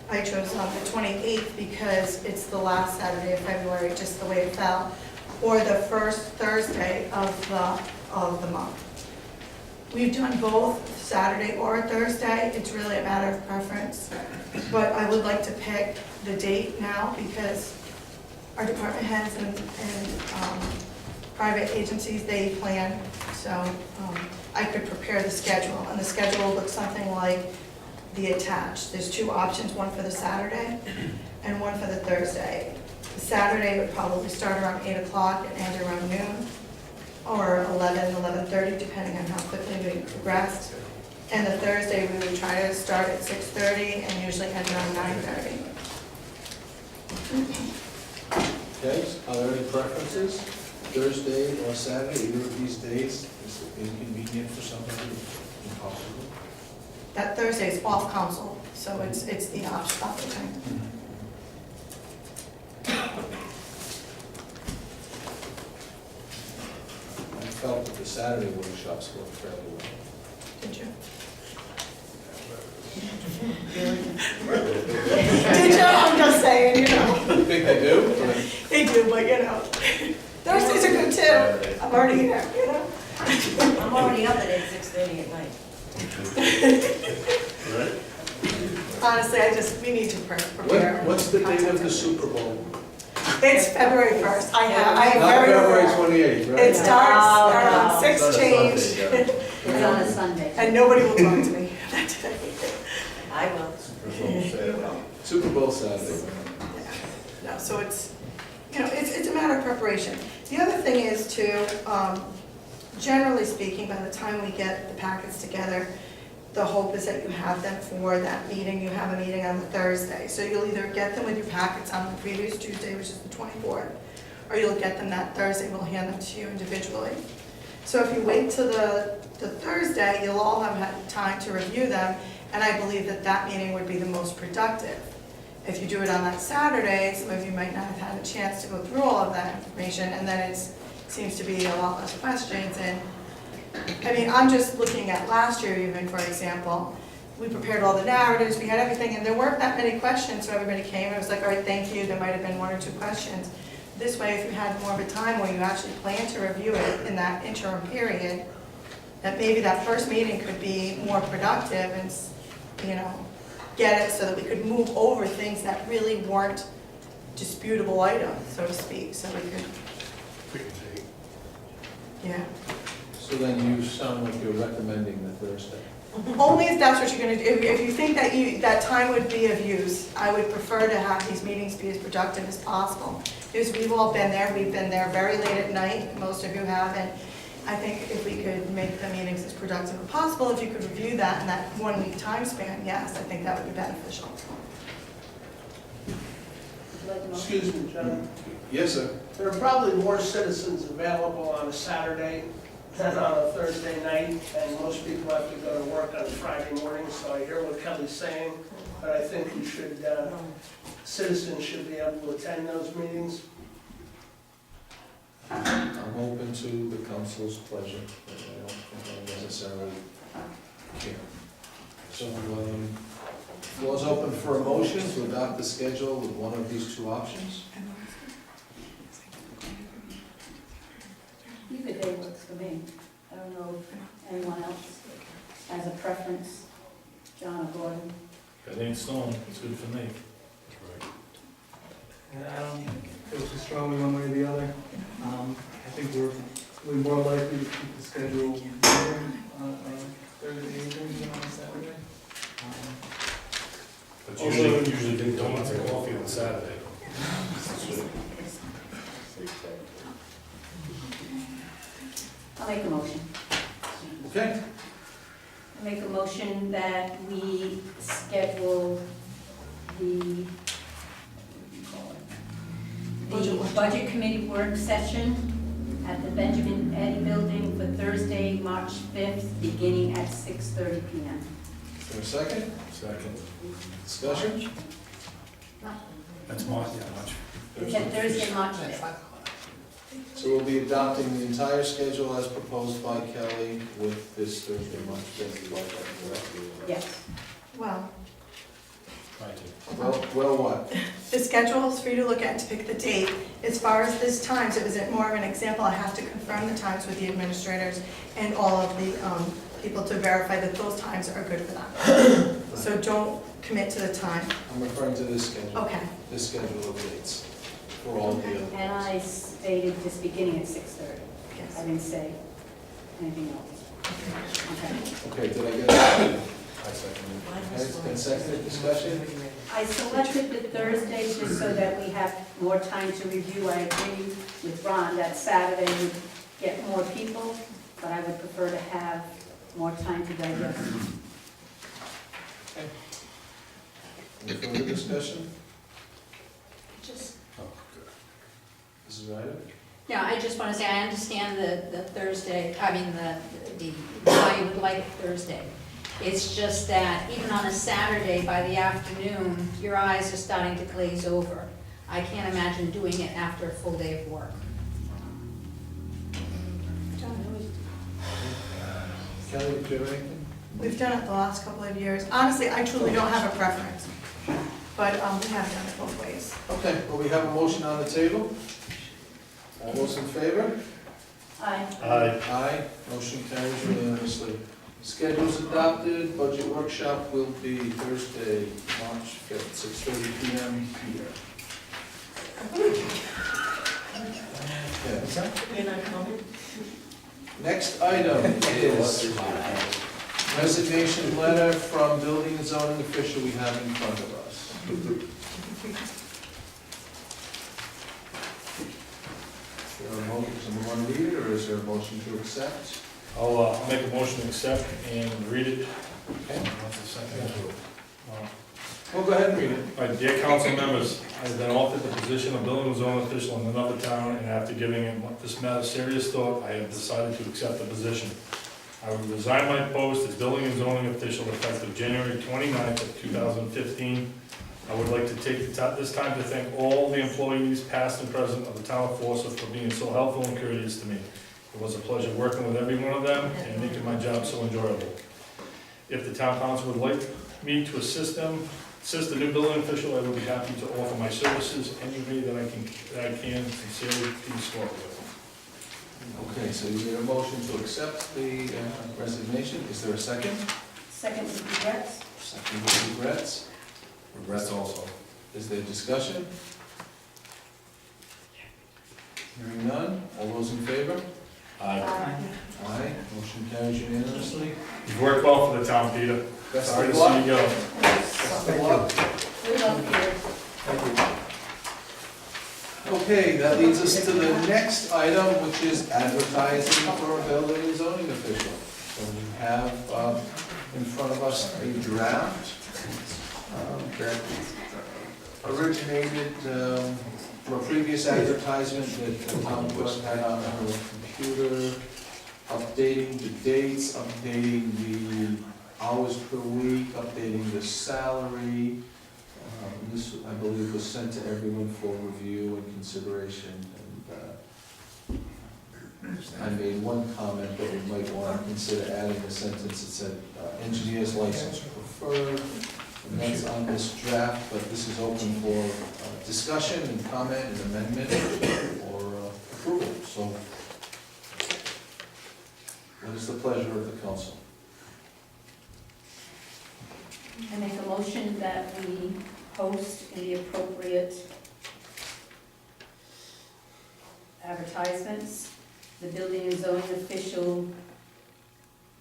I chose the 28th because it's the last Saturday of February, just the way it fell, or the first Thursday of the month. We've done both Saturday or Thursday. It's really a matter of preference. But I would like to pick the date now because our department heads and private agencies, they plan. So I could prepare the schedule, and the schedule looks something like the attached. There's 2 options, one for the Saturday and one for the Thursday. The Saturday would probably start around 8 o'clock and end around noon, or 11:30, depending on how quickly we progressed. And the Thursday, we would try to start at 6:30 and usually end around 9:30.
Okay, are there any preferences? Thursday or Saturday, either of these days is inconvenient for somebody, impossible?
That Thursday is off council, so it's the option.
I felt that the Saturday workshops worked fairly well.
Did you? Did you? I'm just saying, you know.
I think they do, but
They do, but you know. Thursdays are good too. I'm already here, you know.
I'm already up at 6:30 at night.
Honestly, we need to prepare.
what's the date of the Super Bowl?
It's February 1st. I have
Not
very.
February 28th, right?
It starts
No,
around
no.
6 change,
It's on a Sunday.
and nobody will talk to me that day.
I will.
Super Bowl Saturday.
No, so it's, you know, it's a matter of preparation. The other thing is too, generally speaking, by the time we get the packets together, the hope is that you have them for that meeting. You have a meeting on the Thursday. So you'll either get them with your packets on the previous Tuesday, which is the 24th, or you'll get them that Thursday. We'll hand them to you individually. So if you wait till the Thursday, you'll all have had time to review them, and I believe that that meeting would be the most productive. If you do it on that Saturday, some of you might not have had a chance to go through all of that information, and then it seems to be a lot less questions. And I mean, I'm just looking at last year even, for example. We prepared all the narratives, we had everything, and there weren't that many questions, so everybody came, and it was like, all right, thank you, there might have been 1 or 2 questions. This way, if you had more of a time where you actually plan to review it in that interim period, that maybe that first meeting could be more productive and, you know, get it so that we could move over things that really weren't disputable items, so to speak, so we could, yeah.
So then you sound like you're recommending the Thursday.
Only if that's what you're gonna do. If you think that that time would be of use, I would prefer to have these meetings be as productive as possible. Because we've all been there, we've been there very late at night, most of you have, and I think if we could make the meetings as productive as possible, if you could review that in that 1 week time span, yes, I think that would be beneficial.
Would you like the motion?
Excuse me, John.
Yes, sir.
There are probably more citizens available on a Saturday than on a Thursday night, and most people have to go to work on Friday morning, so I hear what Kelly's saying, but I think we should, citizens should be able to attend those meetings.
I'm open to the council's pleasure, but I don't think I necessarily care. So, floor's open for a motion to adopt the schedule with one of these 2 options.
Either day works for me. I don't know if anyone else has a preference, John or Gordon.
If it ain't snowing, it's good for me.
I don't feel too strongly one way or the other. I think we're more likely to keep the schedule moving on Thursday evenings than on Saturday.
But usually do donuts and coffee on Saturday.
I'll make a motion.
Okay.
I make a motion that we schedule the budget committee work session at the Benjamin Eddy Building for Thursday, March 5th, beginning at 6:30 p.m.
Is there a second?
Second.
Discussion?
That's March, yeah, March.
It's at Thursday, March 5th.
So we'll be adopting the entire schedule as proposed by Kelly with this Thursday, March 5th. Like that, correct?
Yes.
Well,
Try to.
Well, what?
the schedule is for you to look at to pick the date. As far as this times, it was more of an example. I have to confirm the times with the administrators and all of the people to verify that those times are good for them. So don't commit to the time.
I'm referring to this schedule.
Okay.
This schedule of dates for all the other.
And I stated this beginning at 6:30. I
Yes.
didn't say anything else. Okay.
Okay, did I get it?
I second it.
Okay, it's been seconded, discussion?
I selected the Thursday just so that we have more time to review. I agree with Ron that Saturday would get more people, but I would prefer to have more time to digest.
Any further discussion?
Just,
Mrs. Ryder?
yeah, I just want to say, I understand the Thursday, I mean, why you would like Thursday. It's just that even on a Saturday by the afternoon, your eyes are starting to glaze over. I can't imagine doing it after a full day of work.
Kelly, did you have anything?
We've done it the last couple of years. Honestly, I truly don't have a preference, but we have done it both ways.
Okay, well, we have a motion on the table. All those in favor?
Aye.
Aye.
Aye, motion carries unanimously. Schedule's adopted, budget workshop will be Thursday, March 5th, 6:30 PM here. Okay. Next item is resignation letter from building and zoning official we have in front of us. Is there a motion, someone want to read it, or is there a motion to accept?
I'll make a motion to accept and read it.
Okay.
What's the second?
Well, go ahead and read it.
All right, dear council members, I have been offered the position of building and zoning official in another town, and after giving this matter serious thought, I have decided to accept the position. I will resign my post as building and zoning official effective January 29th of 2015. I would like to take this time to thank all the employees, past and present, of the town of Forsyth for being so helpful and courteous to me. It was a pleasure working with every one of them and making my job so enjoyable. If the town council would like me to assist the new building official, I would be happy to offer my services any way that I can sincerely please score with.
Okay, so you need a motion to accept the resignation. Is there a second?
Second with regrets.
Second with regrets.
Regrets also.
Is there discussion? Hearing none, all those in favor?
Aye.
Aye, motion carries unanimously.
You've worked well for the town, Peter.
Best
Sorry
of
to
luck.
see you go.
Best of luck.
Good luck, Peter.
Okay, that leads us to the next item, which is advertising for a building and zoning official. So we have in front of us a draft that originated from a previous advertisement that the town clerk had on her computer, updating the dates, updating the hours per week, updating the salary. This, I believe, was sent to everyone for review and consideration, and I made one comment that we might want to consider adding a sentence that said, engineer's license preferred, and that's on this draft, but this is open for discussion and comment and amendment or approval, so what is the pleasure of the council?
I make a motion that we post in the appropriate advertisements, the building and zoning official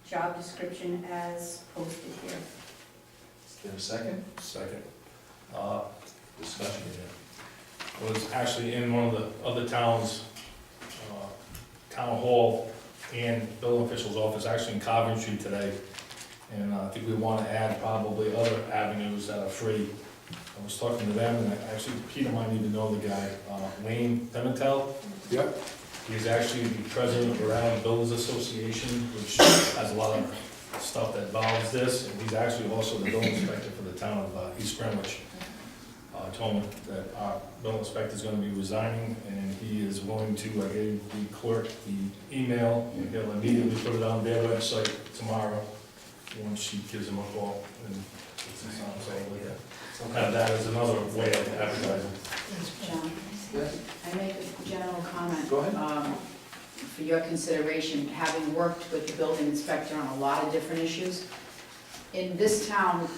job description as posted here.
Is there a second?
Second.
Discussion.
I was actually in one of the other towns, town hall and building official's office, actually in Coventry today. And I think we want to add probably other avenues that are free. I was talking to them, and actually Peter might even know the guy, Wayne Pimentel.
Yep.
He's actually the president of Rhode Island Builders Association, which has a lot of stuff that involves this, and he's actually also the building inspector for the town of East Greenwich. told me that our building inspector's gonna be resigning, and he is willing to, I gave the clerk the email, and he'll immediately put it on their website tomorrow, once she gives him a call, and it's his son, so we'll have that as another way of advertising.
John,
Yes,
I make a general comment.
go ahead.
For your consideration, having worked with the building inspector on a lot of different issues, in this town,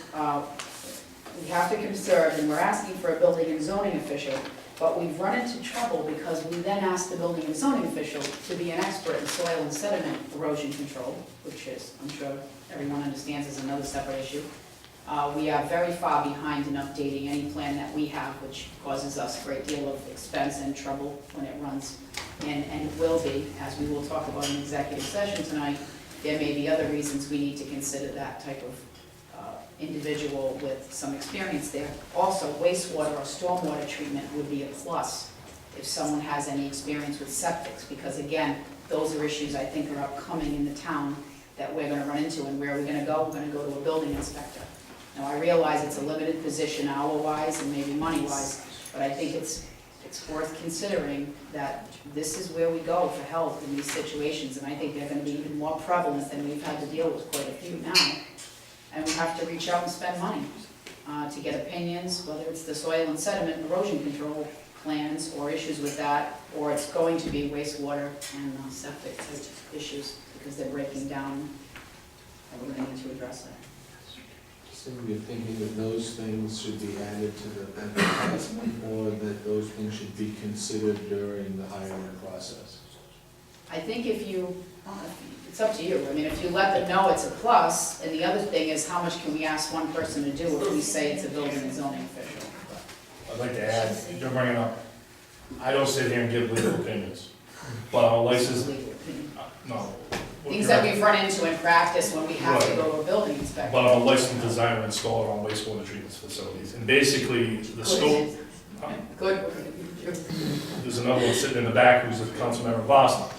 we have to conserve, and we're asking for a building and zoning official, but we've run into trouble because we then ask the building and zoning official to be an expert in soil and sediment erosion control, which is, I'm sure everyone understands, is another separate issue. We are very far behind in updating any plan that we have, which causes us a great deal of expense and trouble when it runs. And it will be, as we will talk about in executive session tonight, there may be other reasons we need to consider that type of individual with some experience there. Also, wastewater or stormwater treatment would be a plus if someone has any experience with septics, because again, those are issues I think are upcoming in the town that we're gonna run into, and where are we gonna go? We're gonna go to a building inspector. Now, I realize it's a limited position hour-wise and maybe money-wise, but I think it's worth considering that this is where we go for help in these situations, and I think they're gonna be even more prevalent than we've had to deal with quite a few now. And we have to reach out and spend money to get opinions, whether it's the soil and sediment erosion control plans or issues with that, or it's going to be wastewater and septic type issues, because they're breaking down, and we're gonna need to address that.
So you're thinking that those things should be added to the advertisement, or that those things should be considered during the hiring process?
I think if you, it's up to you. I mean, if you let them know it's a plus, and the other thing is, how much can we ask one person to do if we say it's a building and zoning official?
I'd like to add, you're bringing up, I don't sit here and give legal opinions, but I'm a licensed, no.
Things that we've run into in practice when we have to go to a building inspector.
But I'm a licensed designer and installer on wastewater treatment facilities, and basically, the scope,
Good.
there's another one sitting in the back who's a council member of Boston.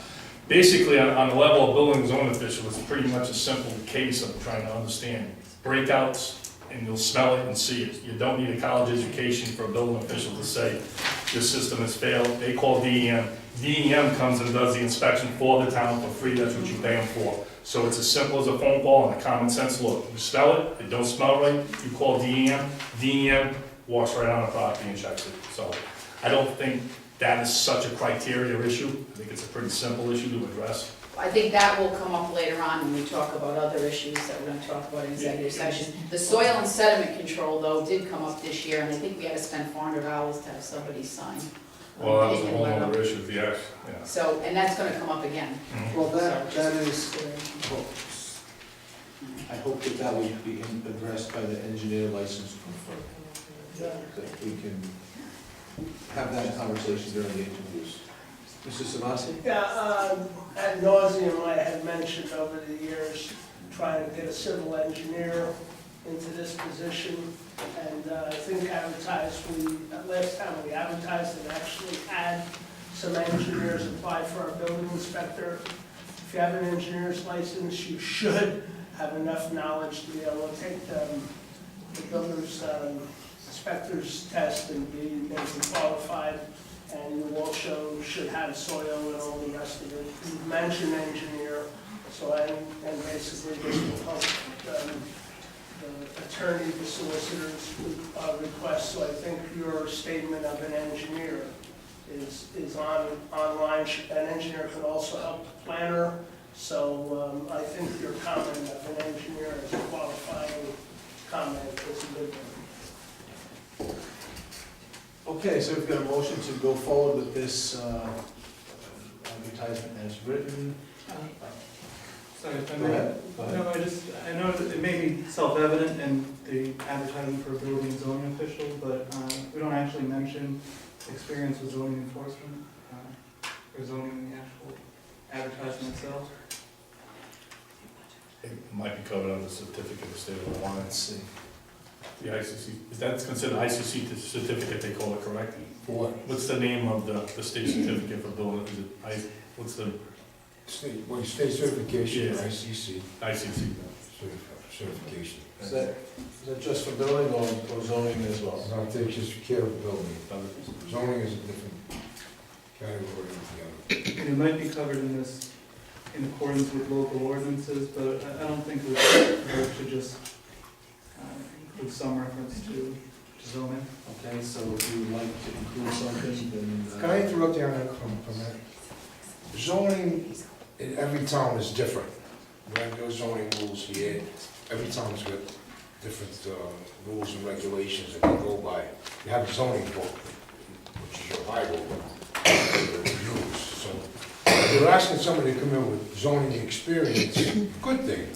Basically, on the level of building and zoning official, it's pretty much a simple case of trying to understand breakouts, and you'll smell it and see it. You don't need a college education for a building official to say, this system has failed. They call DEM. DEM comes and does the inspection for the town for free, that's what you pay them for. So it's as simple as a phone call and a common sense look. You smell it, it don't smell right, you call DEM, DEM walks right on the property and checks it. So I don't think that is such a criteria issue. I think it's a pretty simple issue to address.
I think that will come up later on when we talk about other issues that we're gonna talk about in executive session. The soil and sediment control, though, did come up this year, and I think we had to spend $400 to have somebody sign.
Well, that was a whole other issue, if you ask, yeah.
So, and that's gonna come up again.
Well, that is, I hope that that will be addressed by the engineer license firm. That we can have that conversation during the interviews. Mr. Savasi?
Yeah, ad nauseum, I had mentioned over the years, trying to get a civil engineer into this position. And I think last time we advertised and actually had some engineers apply for our building inspector. If you have an engineer's license, you should have enough knowledge to be able to take the builder's inspector's test and be qualified. And you also should have soil and all the rest of it. You mentioned engineer, so and basically this will help the attorney, the solicitor's request. So I think your statement of an engineer is online. An engineer can also help the planner. So I think your comment of an engineer as a qualifying comment is a good one.
Okay, so we've got a motion to go forward with this advertisement as written.
Sorry, if I
Go
may.
ahead. Go ahead.
No, I know that it may be self-evident in the advertising for a building and zoning official, but we don't actually mention experience with zoning enforcement or zoning in the actual advertisement itself.
It might be covered under the certificate of state of Illinois.
Let's see.
The ICC, is that considered ICC certificate, they call it, correct?
For what?
What's the name of the state certificate for building, is it, what's the
State certification,
Yeah.
ICC.
ICC?
certification.
Is that just for building or zoning as well?
I'll take just care of the building. Zoning is a different category altogether.
And it might be covered in this, in accordance with local ordinances, but I don't think we should just include some reference to zoning.
Okay, so if you would like to include something, then.
Can I interrupt you on that for a minute? Zoning in every town is different. We have no zoning rules here. Every town's got different rules and regulations that they go by. You have a zoning book, which is your Bible, that you use. So if you're asking somebody to come in with zoning experience, good thing.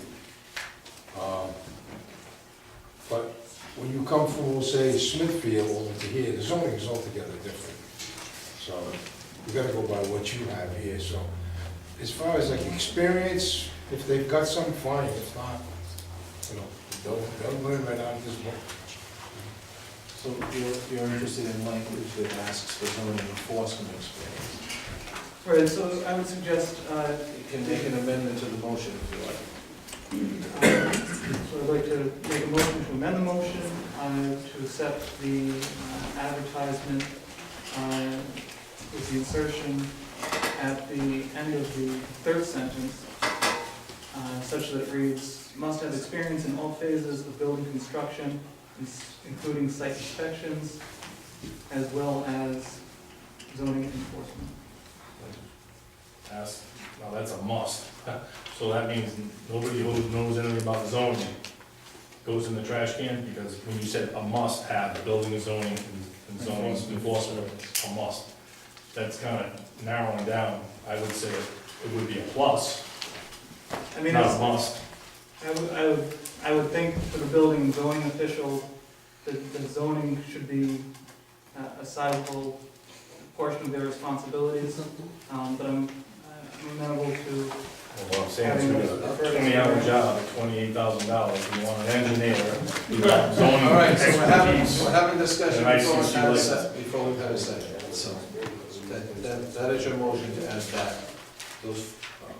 But when you come from, we'll say, Smithfield over to here, the zoning is altogether different. So you gotta go by what you have here. So as far as like experience, if they've got some, fine. If not, you know, they'll learn right out of this book.
So you're interested in language that asks for zoning enforcement experience?
Right, so I would suggest,
You can make an amendment to the motion if you like.
so I'd like to make a motion to amend the motion to accept the advertisement with the insertion at the end of the third sentence, such that it reads, must have experience in all phases of building construction, including site inspections, as well as zoning enforcement.
Now that's a must. So that means nobody who knows anything about zoning goes in the trash can, because when you said a must have, the building and zoning and zoning enforcement, a must. That's kind of narrowing down. I would say it would be a plus,
I mean,
not a must.
I would think for the building and zoning official, the zoning should be a sizable portion of their responsibilities, but I'm amenable to.
Well, I'm saying it's a 20-hour job at $28,000. You want an engineer, you got zoning
All right, so
expertise.
we're having discussion
And
before
ICC
before we've had a second. So that is your motion to add back those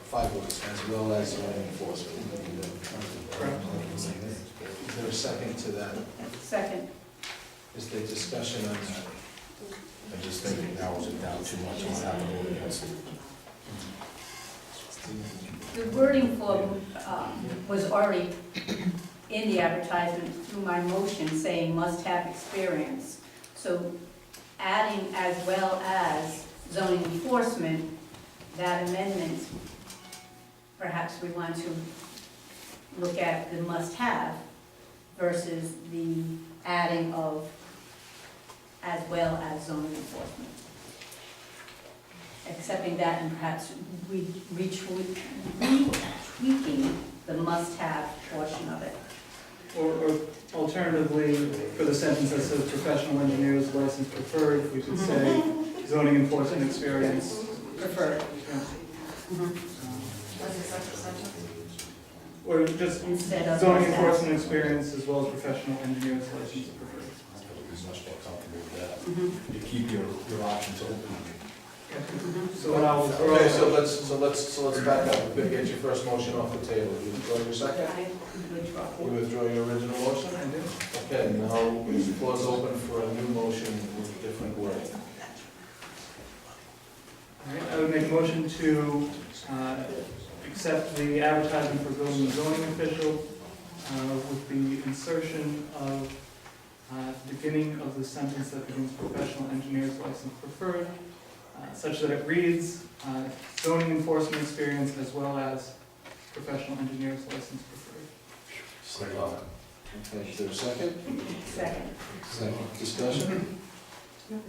5 words, as well as zoning enforcement. Is there a second to that?
Second.
Is there discussion on that?
I just think it narrows it down too much. I'll have to vote against it.
The wording for, was already in the advertisement through my motion saying must have experience. So adding as well as zoning enforcement, that amendment, perhaps we want to look at the must have versus the adding of as well as zoning enforcement. Accepting that and perhaps retweaking the must-have portion of it.
Or alternatively, for the sentence that says professional engineer's license preferred, we could say zoning enforcement experience.
Preferred.
Yeah. Or just
Instead of
zoning
must-have.
enforcement experience as well as professional engineer's license preferred.
He's much more comfortable with that. You keep your options open.
So what I'll.
Okay, so let's back up a bit, get your first motion off the table. You withdraw your second?
I withdraw.
You withdraw your original motion?
I do.
Okay, now the floor is open for a new motion with different wording.
All right, I would make a motion to accept the advertisement for building and zoning official with the insertion of the beginning of the sentence that begins professional engineer's license preferred, such that it reads zoning enforcement experience as well as professional engineer's license preferred.
Okay, is there a second?
Second.
Second. Discussion?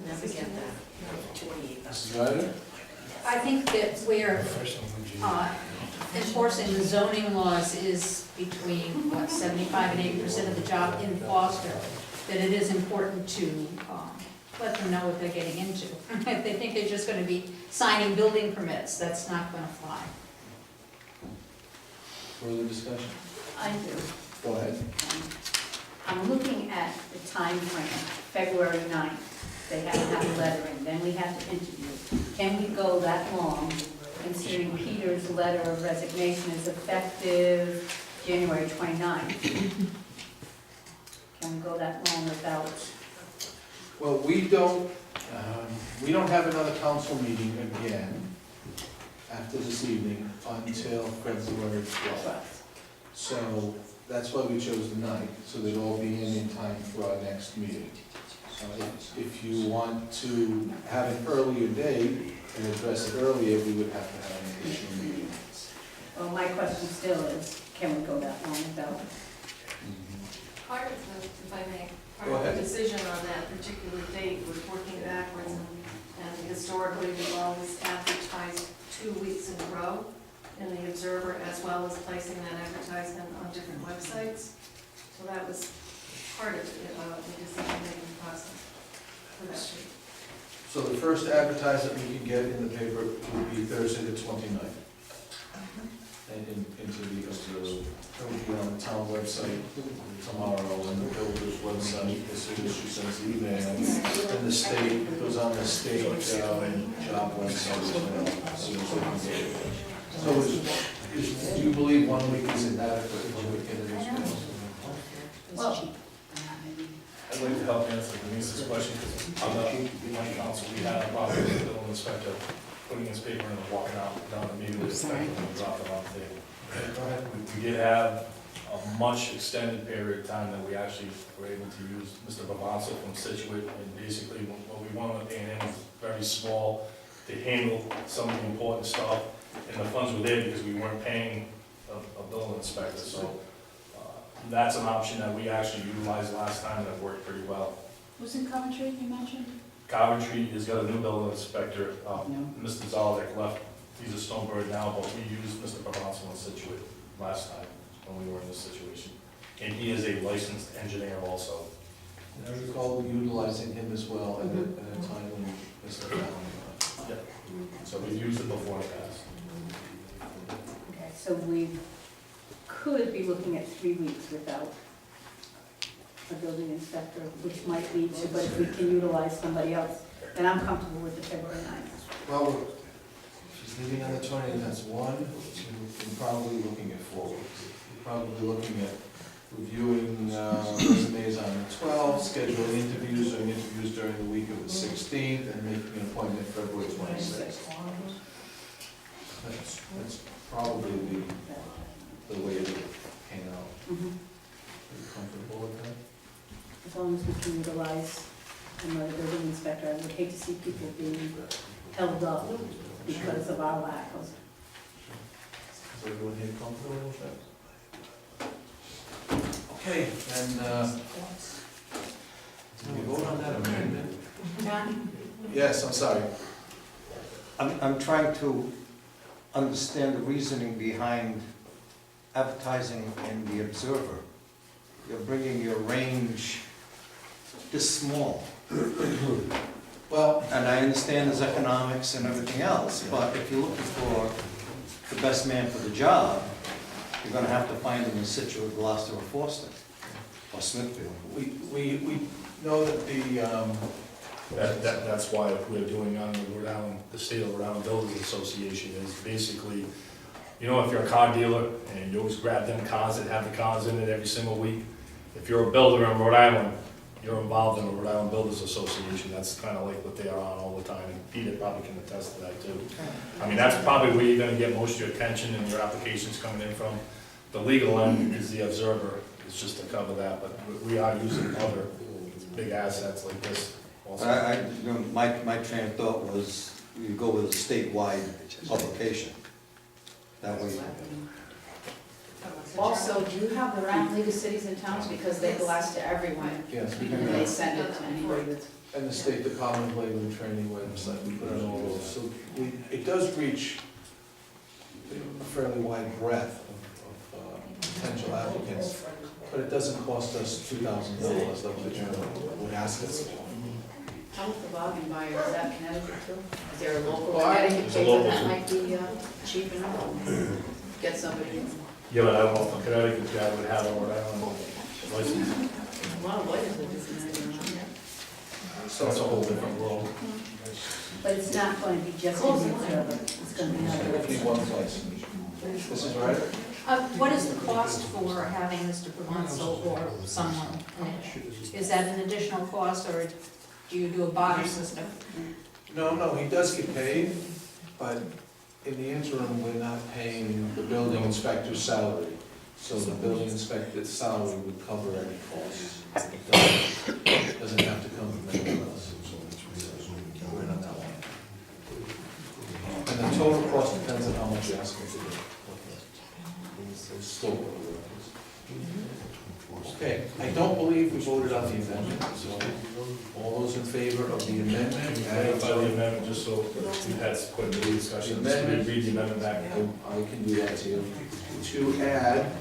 Mrs. Ryder?
I think that we're enforcing the zoning laws is between, 75 and 80% of the job in Foster, that it is important to let them know what they're getting into. If they think they're just going to be signing building permits, that's not going to fly.
Further discussion?
I do.
Go ahead.
I'm looking at the time frame, February 9th. They have to have a lettering, then we have to interview. Can we go that long, considering Peter's letter of resignation is effective January 29th. Can we go that long without?
Well, we don't have another council meeting again after this evening until February 12th. So that's why we chose the night, so they'd all be in time for our next meeting. If you want to have an earlier date and address it earlier, we would have to have an additional meeting.
Well, my question still is, can we go that long without?
Part of the, if I may,
Go
part of
ahead.
the decision on that particular date was working backwards, and historically, we've always advertised 2 weeks in a row in the Observer, as well as placing that advertisement on different websites. So that was part of the decision-making process for that date.
So the first advertisement we can get in the paper will be Thursday the 29th. And into the Observer. It will be on the town website tomorrow, and the builder's website, as soon as she sends the email. And the state, it goes on the state job website as well, as soon as we can get it. So do you believe 1 week is inadequate for the candidates?
Well,
I'd like to help answer Denise's question, because on the money council, we had a problem with the building inspector putting his paper in and walking out down immediately, and dropping it off the table. We did have a much extended period of time that we actually were able to use Mr. Bavanza from Situate, and basically what we wanted with A&M was very small to handle some of the important stuff, and the funds were there because we weren't paying a building inspector, so that's an option that we actually utilized last time that worked pretty well.
Was it Coventry you mentioned?
Coventry has got a new building inspector, Mr. Zalek left, he's a Stonebird now, but we used Mr. Bavanza in Situate last time when we were in this situation. And he is a licensed engineer also.
And I recall utilizing him as well at a time when Mr. Fallon.
Yeah. So we've used it before in the past.
okay, so we could be looking at 3 weeks without a building inspector, which might lead to, but if we can utilize somebody else, then I'm comfortable with the February 9th.
Well, she's leaving on the 20th, that's 1, 2, we're probably looking at 4 weeks. We're probably looking at reviewing resumes on the 12th, scheduling interviews, doing interviews during the week of the 16th, and making an appointment February 26th. That's probably the way it would pan out. Are you comfortable with that?
As long as we can utilize another building inspector, I would hate to see people being held up because of our lack of.
Is everyone here comfortable with that? Okay, and, did we vote on that amendment?
John?
Yes, I'm sorry.
I'm trying to understand the reasoning behind advertising in the Observer. You're bringing your range this small.
Well,
And I understand there's economics and everything else, but if you're looking for the best man for the job, you're gonna have to find him in Situate, Gloucester, or Forster, or Smithfield.
we know that
That's why we're doing on the State of Rhode Island Builders Association is basically, you know, if you're a car dealer and you always grab them cars that have the cars in it every single week, if you're a builder in Rhode Island, you're involved in the Rhode Island Builders Association. That's kind of like what they are on all the time, and Peter probably can attest to that too. I mean, that's probably where you're gonna get most of your attention and your applications coming in from. The legal end is the Observer, it's just to cover that, but we are using other big assets like this also.
My train of thought was, you go with a statewide publication. That way,
Also, do you have the Round League of Cities and Towns, because they blast to everyone,
yes, we
and
can,
they send it to anybody that's.
and the State Department of Labor and Training website, we put on all those. So it does reach a fairly wide breadth of potential applicants, but it doesn't cost us $2,000 like the journal would ask us for.
How with the Bobbing Buyer, is that Connecticut too? Is there a local
Well,
Connecticut
There's a
paper
local
that
too.
might be cheap enough? Get somebody,
Yeah, but I don't know if the Connecticut guy would have a Rhode Island license.
a lot of lawyers live in Connecticut.
So it's a whole different world.
But it's not going to be just in the Observer, it's going to be
If
another.
you want place. This is right?
What is the cost for having Mr. Provenzel or someone in it? Is that an additional cost, or do you do a barter system?
No, he does get paid, but in the interim, we're not paying the building inspector's salary. So the building inspector's salary would cover any costs. It doesn't have to come from anyone else. We're not that one. And the total cost depends on how much you're asking to do. The scope of the work is. Okay, I don't believe we voted on the amendment, so all those in favor of the amendment?
Clarify the amendment, just so we had quite a bit of discussion. Just read the amendment back.
I can do that to you. To add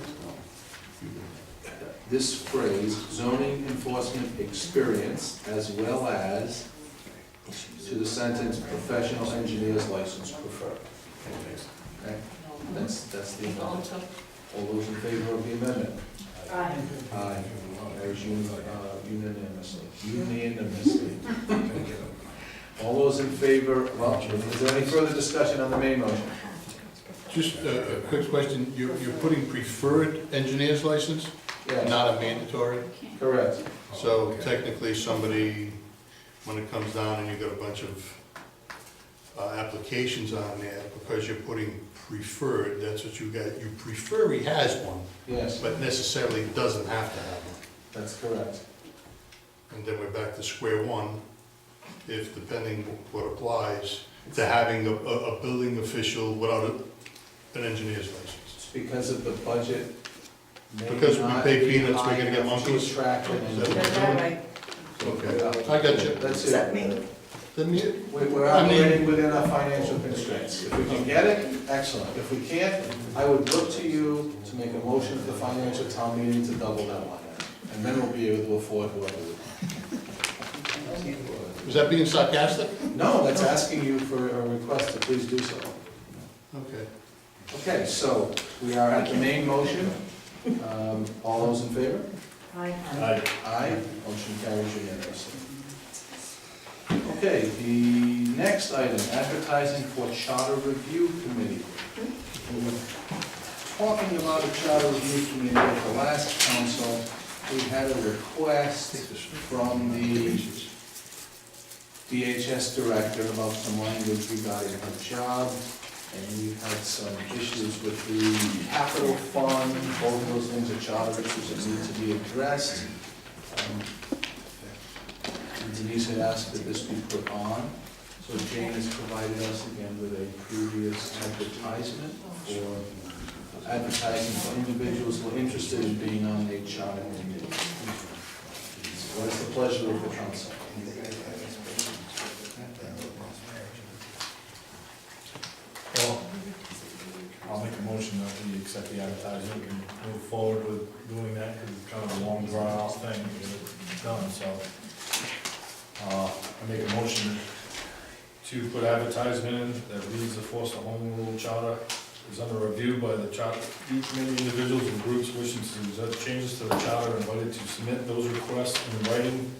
this phrase, zoning enforcement experience, as well as to the sentence, professional engineer's license preferred. Okay, that's the amendment. All those in favor of the amendment?
Aye.
Aye. Carries unanimously. Unanimously. All those in favor, well, is there any further discussion on the main motion?
Just a quick question, you're putting preferred engineer's license,
Yes,
not a mandatory?
correct.
So technically, somebody, when it comes down and you've got a bunch of applications on there, because you're putting preferred, that's what you got, you prefer he has one,
Yes,
but necessarily doesn't have to have one.
that's correct.
And then we're back to square one, if depending what applies, to having a building official without an engineer's license.
It's because of the budget. may
Because we
not
pay
be
peanuts, we're
high
gonna get
enough to
monkeys?
attract an
Is that
engineer.
what you're doing? Okay, I got you.
That's
Does that
it.
mean,
We're operating within our financial constraints. If we can get it, excellent. If we can't, I would look to you to make a motion at the financial town meeting to double that line item. And then we'll be able to afford whoever we want.
Was that being sarcastic?
No, that's asking you for a request to please do so.
Okay.
Okay, so we are at the main motion. All those in favor?
Aye.
Aye.
Aye, motion carries unanimously. Okay, the next item, advertising for charter review committee. We were talking about a charter review committee at the last council. We had a request from the DHS director about some language regarding her job, and we've had some issues with the capital fund. Both of those things are charter issues that need to be addressed. Denise had asked that this be put on, so Jane has provided us again with a previous advertisement for advertising for individuals who are interested in being on a charter committee. What is the pleasure of the council?
Well, I'll make a motion that we accept the advertisement and move forward with doing that, because it's kind of a long drawn out thing to get it done, so. I make a motion to put advertisement in that reads the Forster Home Rule Charter is under review by the charter. Each many individuals and groups wishing to suggest changes to the charter are invited to submit those requests in writing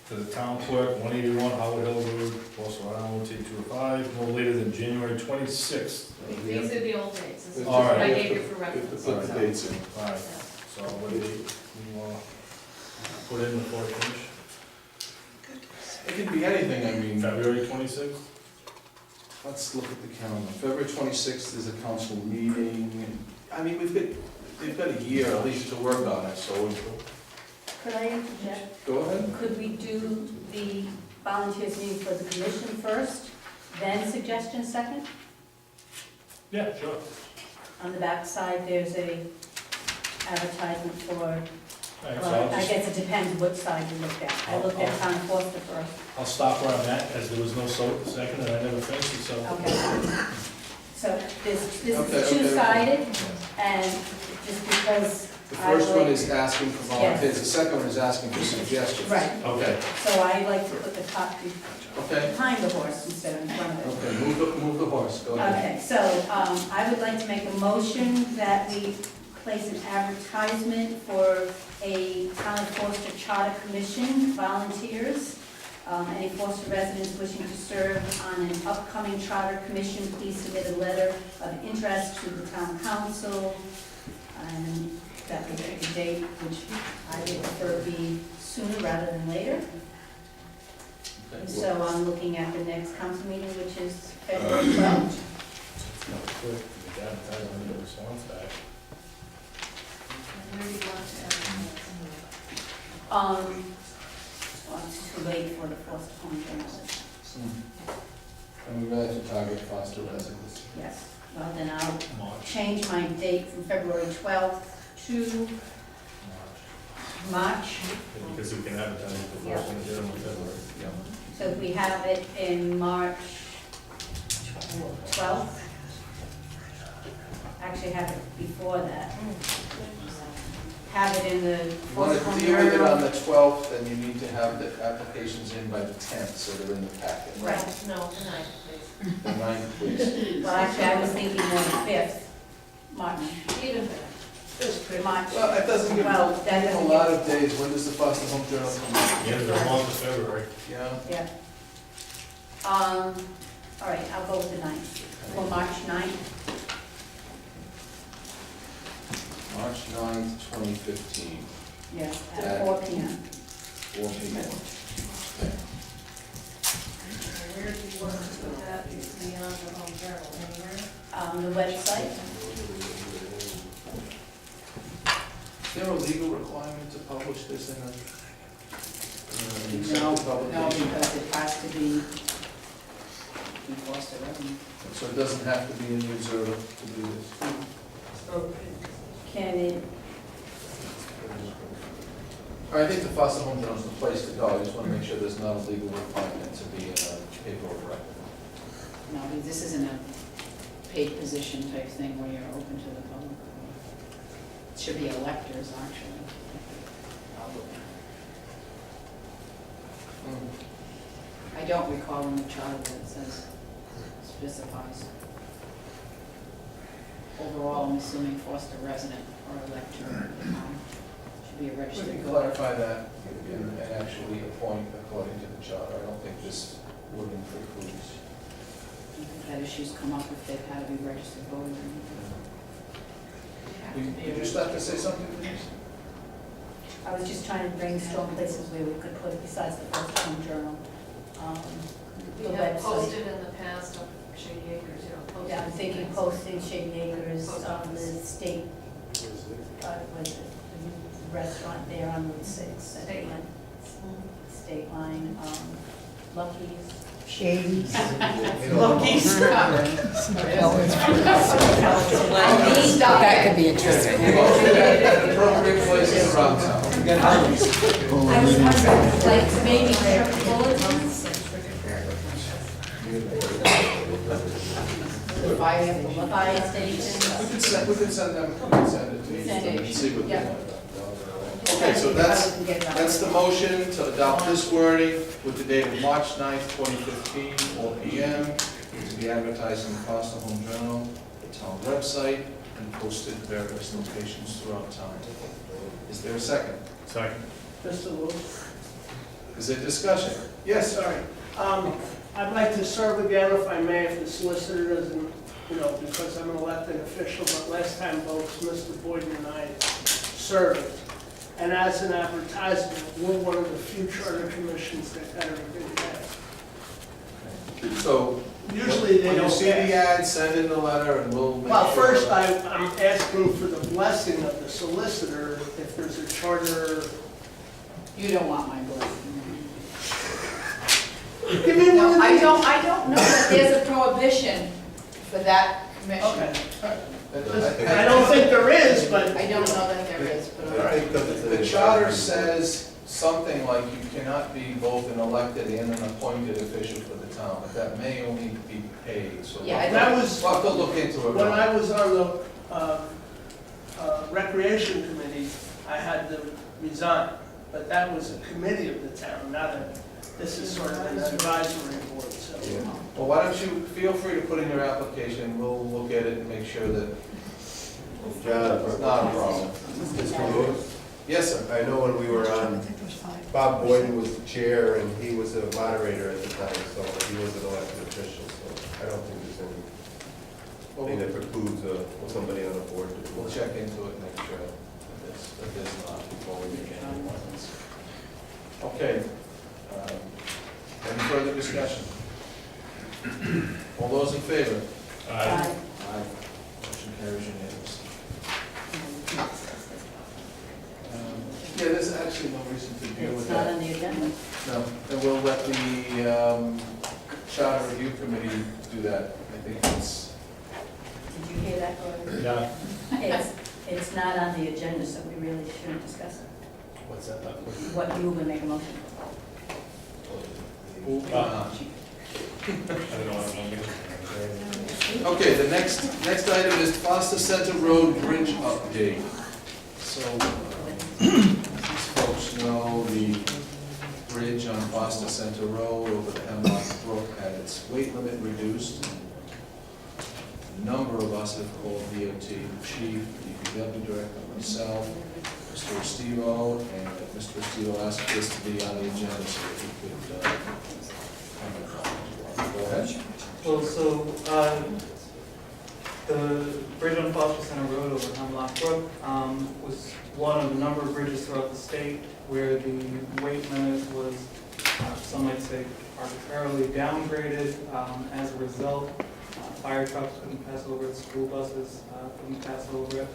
to the town clerk, 181 Howard Hill Road, Forster, Rhode Island, 18205, no later than January 26th.
These are the old dates, this is
All
what
right.
I gave you for
We have to
reference.
put the dates in.
All right, so what do you want to put in before I finish?
It can be anything, I mean,
February 26th?
let's look at the calendar. February 26th is a council meeting. I mean, they've got a year at least to work on it, so
Could I interject?
go ahead.
Could we do the volunteers meeting for the commission first, then suggestion second?
Yeah, sure.
On the back side, there's a advertisement for,
Thanks, so
well,
I'll
I
just,
guess it depends what side you looked at. I looked at town Forster first.
I'll stop where I'm at, as there was no second, and I never finished it, so.
Okay. So this
Okay,
is two-sided, and just because
The
I
first one
like,
is asking for volunteers, the second one is asking for suggestions.
right,
Okay,
so I like to put the cart
Okay,
behind the horse instead of in front of it.
okay, move the horse, go ahead.
Okay, so I would like to make a motion that we place an advertisement for a Town of Forster Charter Commission, volunteers. Any Forster residents wishing to serve on an upcoming charter commission, please submit a letter of interest to the town council. And that would be the date which I would prefer be sooner rather than later.
Okay.
So I'm looking at the next council meeting, which is February 12th.
The advertising, the response back.
Where do you want to advertise?
Well, it's too late for the Foster Home Journal.
And we're going to target foster residents.
Yes, well, then I'll
March.
change my date from February 12th to March.
Because we can advertise it the first one in January, February.
So if we have it in March 12th, actually have it before that. Have it in the
You want
Foster
to
Home
deal with it on
Journal.
the 12th, then you need to have the applications in by the 10th, so they're in the packet.
Right.
No, tonight, please.
The 9th, please.
Well, actually, I was thinking more the 5th, Martin.
Even better.
March.
Well, it doesn't give
Well,
them
that
a
doesn't
lot
give,
of days. When does the Foster Home Journal come out?
The end of the month of February.
Yeah?
yeah. All right, I'll go with the 9th, for March 9th.
March 9th, 2015,
Yes,
Yeah.
at 4 p.m.
4 p.m. Okay.
Where do you want to put that beyond the home journal, anywhere?
The website,
Is there a legal requirement to publish this in a?
No,
publication?
because it has to be in Foster Revenue.
So it doesn't have to be in the Observer to do this?
can it,
I think the Foster Home Journal is the place to go. I just want to make sure there's not a legal requirement to be in a paper record.
No, this isn't a paid position type thing where you're open to the public. It should be electors, actually. I don't recall in the charter that it says, specifies. Overall, I'm assuming Foster resident or elector of the town should be a
We
registered
can
voter.
clarify that and actually appoint according to the charter. I don't think this wouldn't preclude.
I think that issue's come up if they've had to be registered voters or anything.
Did you start to say something, please?
I was just trying to brainstorm places where we could put besides the Foster Home Journal.
We
The
have
website.
posted in the past of Shady Acres, posted.
Yeah, I'm thinking posting Shady Acres, the state, what is it, the restaurant there on Route 6.
State line.
State line, Lucky's.
Shades.
Lucky's.
That could be interesting.
Motion at appropriate places around town.
I was wondering, like, maybe there bulletins? Fire stations.
We can send them, we can send it to each of them and see what they
Yeah.
want. Okay, so that's the motion to adopt this wording with the date of March 9th, 2015, 4 p.m. to be advertised in the Foster Home Journal, the town website, and posted at various locations throughout town. Is there a second?
Second.
Mr. Lewis?
Is there discussion?
Yes, sorry. I'd like to serve again, if I may, if the solicitor doesn't, because I'm an elected official, but last time both Mr. Boyden and I served. And as an advertisement, we're one of the few charter commissions that got everything passed.
So,
Usually they
when you
don't
see the
pass.
ad, send in the letter and we'll make sure.
Well, first, I'm asking for the blessing of the solicitor if there's a charter.
You don't want my blessing.
Give me
No,
one.
I don't know that there's a prohibition for that commission.
Okay.
I
I don't think there is, but.
I don't know that there is, but.
All right, the charter says something like you cannot be both an elected and an appointed official for the town, but that may only be paid, so.
Yeah,
That was,
We'll have to look into it.
when I was on the recreation committee, I had to resign. But that was a committee of the town, not a, this is sort of an advisory board, so.
Well, why don't you, feel free to put in your application, we'll look at it and make sure that it's not a problem.
Mr. Lewis,
Yes, sir.
I know when we were on, Bob Boyden was the chair and he was a moderator at the time, so he was an elected official, so I don't think there's any. thing that precludes somebody on the board to do
We'll
it.
check into it, make sure that there's not before we make any appointments. Okay. Any further discussion? All those in favor?
Aye.
Aye. Motion carries unanimously. Yeah, there's actually no reason to deal with
It's not
that.
on the agenda.
No, and we'll let the Charter Review Committee do that. I think it's,
Did you hear that, Gordon?
Yeah.
It's not on the agenda, so we really shouldn't discuss it.
What's that?
What you will make a motion.
I don't know what I'm gonna.
okay, the next item is Foster Center Road Bridge update. So, these folks know the bridge on Foster Center Road over the Hemlock Brook had its weight limit reduced. A number of us have called DOT, the chief, the DPW director, myself, Mr. Estivo, and Mr. Estivo asked this to be on the agenda so that he could, go ahead.
Well, so, the bridge on Foster Center Road over Hemlock Brook was one of a number of bridges throughout the state where the weight limit was, some might say, arbitrarily downgraded. As a result, fire trucks couldn't pass over it, school buses couldn't pass over it.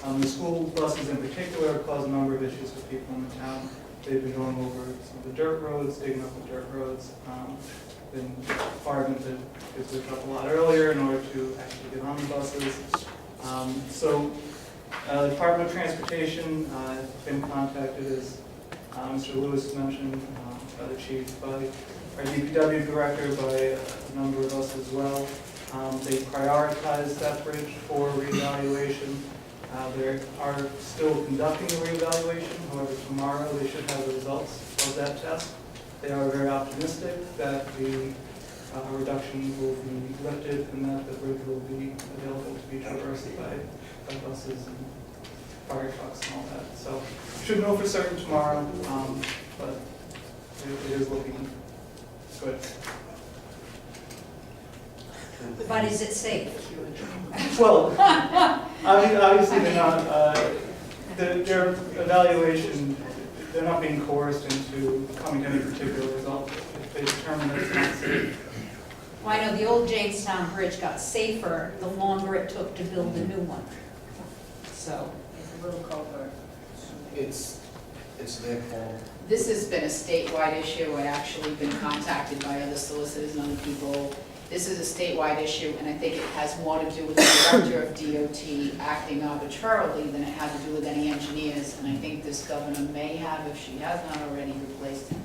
The school buses in particular caused a number of issues for people in the town. They've been going over some of the dirt roads, digging up the dirt roads, been required to get switched up a lot earlier in order to actually get on the buses. So the Department of Transportation has been contacted, as Mr. Lewis mentioned, by the chief, by our DPW director, by a number of us as well. They prioritized that bridge for reevaluation. They are still conducting a reevaluation, however, tomorrow they should have the results of that test. They are very optimistic that the reduction will be lifted and that the bridge will be available to be traversed by buses and fire trucks and all that. So, should know for certain tomorrow, but it is looking good.
But is it safe?
Well, obviously they're not, their evaluation, they're not being coerced into coming to any particular result. If they determine that it's not safe.
Well, I know the old Jamestown Bridge got safer the longer it took to build a new one. So, it's a little covert.
It's their call.
This has been a statewide issue. I've actually been contacted by other solicitors and other people. This is a statewide issue, and I think it has more to do with the director of DOT acting arbitrarily than it had to do with any engineers. And I think this governor may have, if she has not already, replaced him.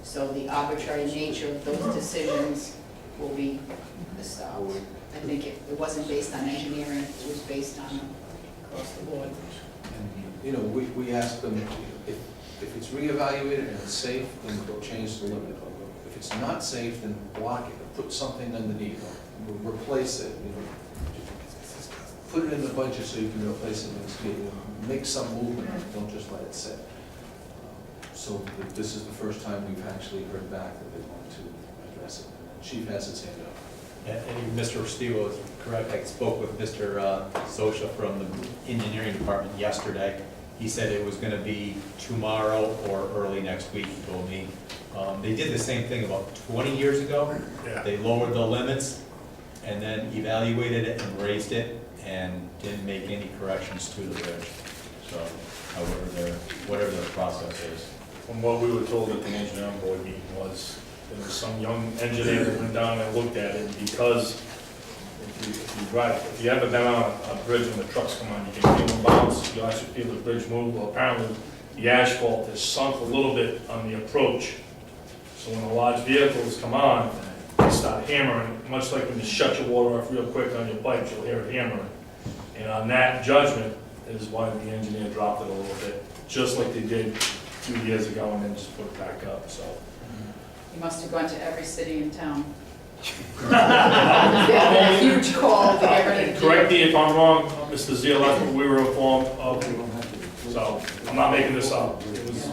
So the arbitrary nature of those decisions will be stopped. I think it wasn't based on engineering, it was based on across the board.
And, you know, we asked them, if it's reevaluated and it's safe, then we'll change the limit. If it's not safe, then block it, or put something underneath, or replace it, you know. Put it in the budget so you can replace it next year, you know, make some movement, don't just let it sit. So this is the first time we've actually heard back that they want to address it. And the chief has his hand up.
And Mr. Steele is correct. I spoke with Mr. Sosha from the engineering department yesterday. He said it was going to be tomorrow or early next week, he told me. They did the same thing about 20 years ago.
Yeah.
They lowered the limits and then evaluated it and raised it and didn't make any corrections to the bridge. So, whatever their process is.
From what we were told at the engineering board meeting was, there was some young engineer that went down and looked at it, because if you ever been on a bridge when the trucks come on, you can feel them bounce, you actually feel the bridge move. Well, apparently, the asphalt has sunk a little bit on the approach. So when the large vehicles come on, they start hammering, much like when you shut your water off real quick on your pipes, you'll hear it hammering. And on that judgment is why the engineer dropped it a little bit, just like they did 2 years ago, and then just put it back up, so.
You must have gone to every city in town. A huge call to get rid of.
Correct me if I'm wrong, Mr. Zeal, that's what we were informed of, so I'm not making this up. It was,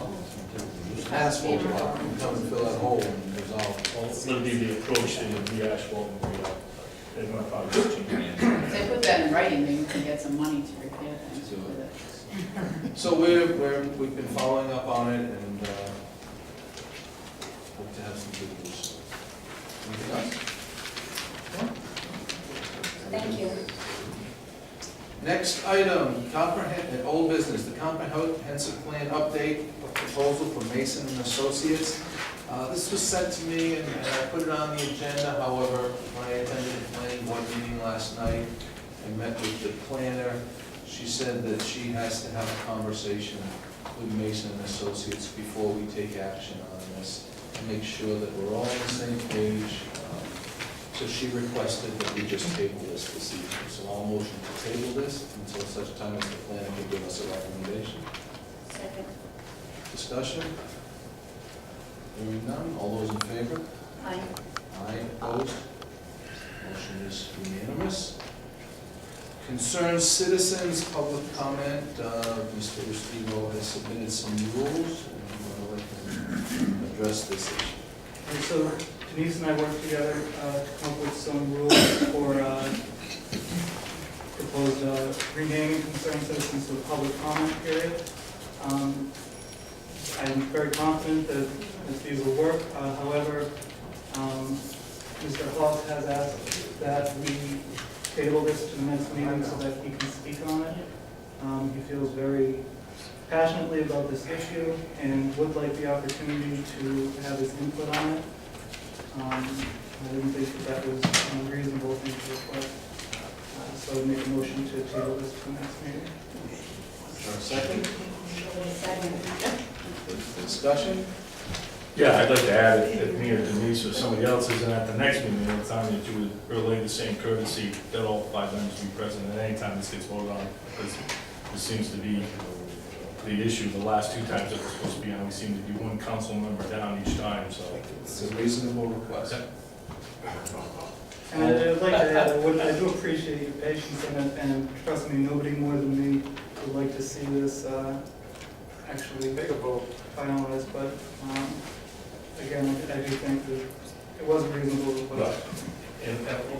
Asphalt, come and fill that hole and resolve.
well, it's gonna be the approach to the asphalt and they're gonna probably just change it.
If they put that in writing, maybe we can get some money to repair things with it.
So we've been following up on it and hope to have some good news. Anything else?
Thank you.
Next item, old business, the comprehensive plan update proposal for Mason and Associates. This was sent to me and I put it on the agenda, however, when I attended the planning board meeting last night, I met with the planner. She said that she has to have a conversation with Mason and Associates before we take action on this, to make sure that we're all on the same page. So she requested that we just table this evening. So I'll motion to table this until such time as the planner can give us a recommendation.
Second.
Discussion? Hearing none, all those in favor?
Aye.
Aye, opposed? Motion is unanimous. Concerned citizens, public comment, Mr. Estivo has submitted some rules, and I'm going to let him address this issue.
And so Denise and I worked together to come up with some rules for proposed renaming concerned citizens to a public comment period. I'm very confident that these will work. However, Mr. Hawes has asked that we table this to the next meeting so that he can speak on it. He feels very passionately about this issue and would like the opportunity to have his input on it. I didn't think that was a reasonable thing to request. So I'd make a motion to table this to the next meeting.
Second?
Second.
Discussion?
Yeah, I'd like to add, if me or Denise or somebody else isn't at the next meeting, it's time that you would relay the same courtesy that all 5 members be present at any time this gets voted on, because this seems to be the issue the last 2 times that we're supposed to be on. We seem to be 1 council member down each time, so.
It's a reasonable request.
And I'd like to add, I do appreciate your patience and trust me, nobody more than me would like to see this actually finalized, but again, I do think that it was a reasonable request.
And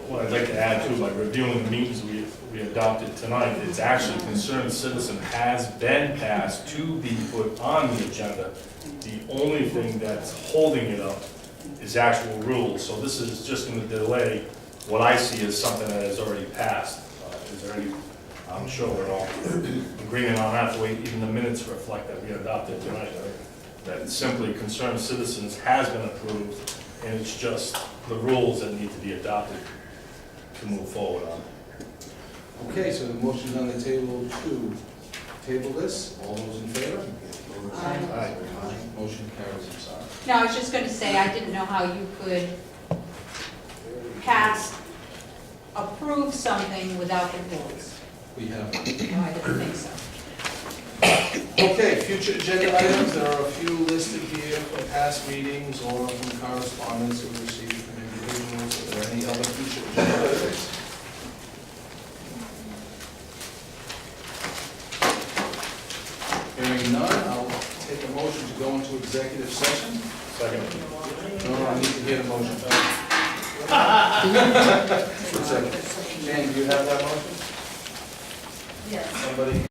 what I'd like to add too, by reviewing the meetings we adopted tonight, it's actually concerned citizen has been passed to be put on the agenda. The only thing that's holding it up is actual rules. So this is just going to delay what I see as something that has already passed. Is there any, I'm sure we're all agreeing on that, the way even the minutes reflect that we adopted tonight, right? That simply concerned citizens has been approved, and it's just the rules that need to be adopted to move forward on.
Okay, so the motion's on the table to table this. All those in favor?
Aye.
Aye. Motion carries, I'm sorry.
No, I was just going to say, I didn't know how you could approve something without the rules.
We have.
No, I didn't think so.
Okay, future agenda items, there are a few listed here from past meetings or from correspondence we received from individuals. Are there any other future agenda items? Hearing none, I'll take a motion to go into executive session.
Second.
No, I need to hear the motion. Second. Jane, do you have that motion?
Yes.
Somebody?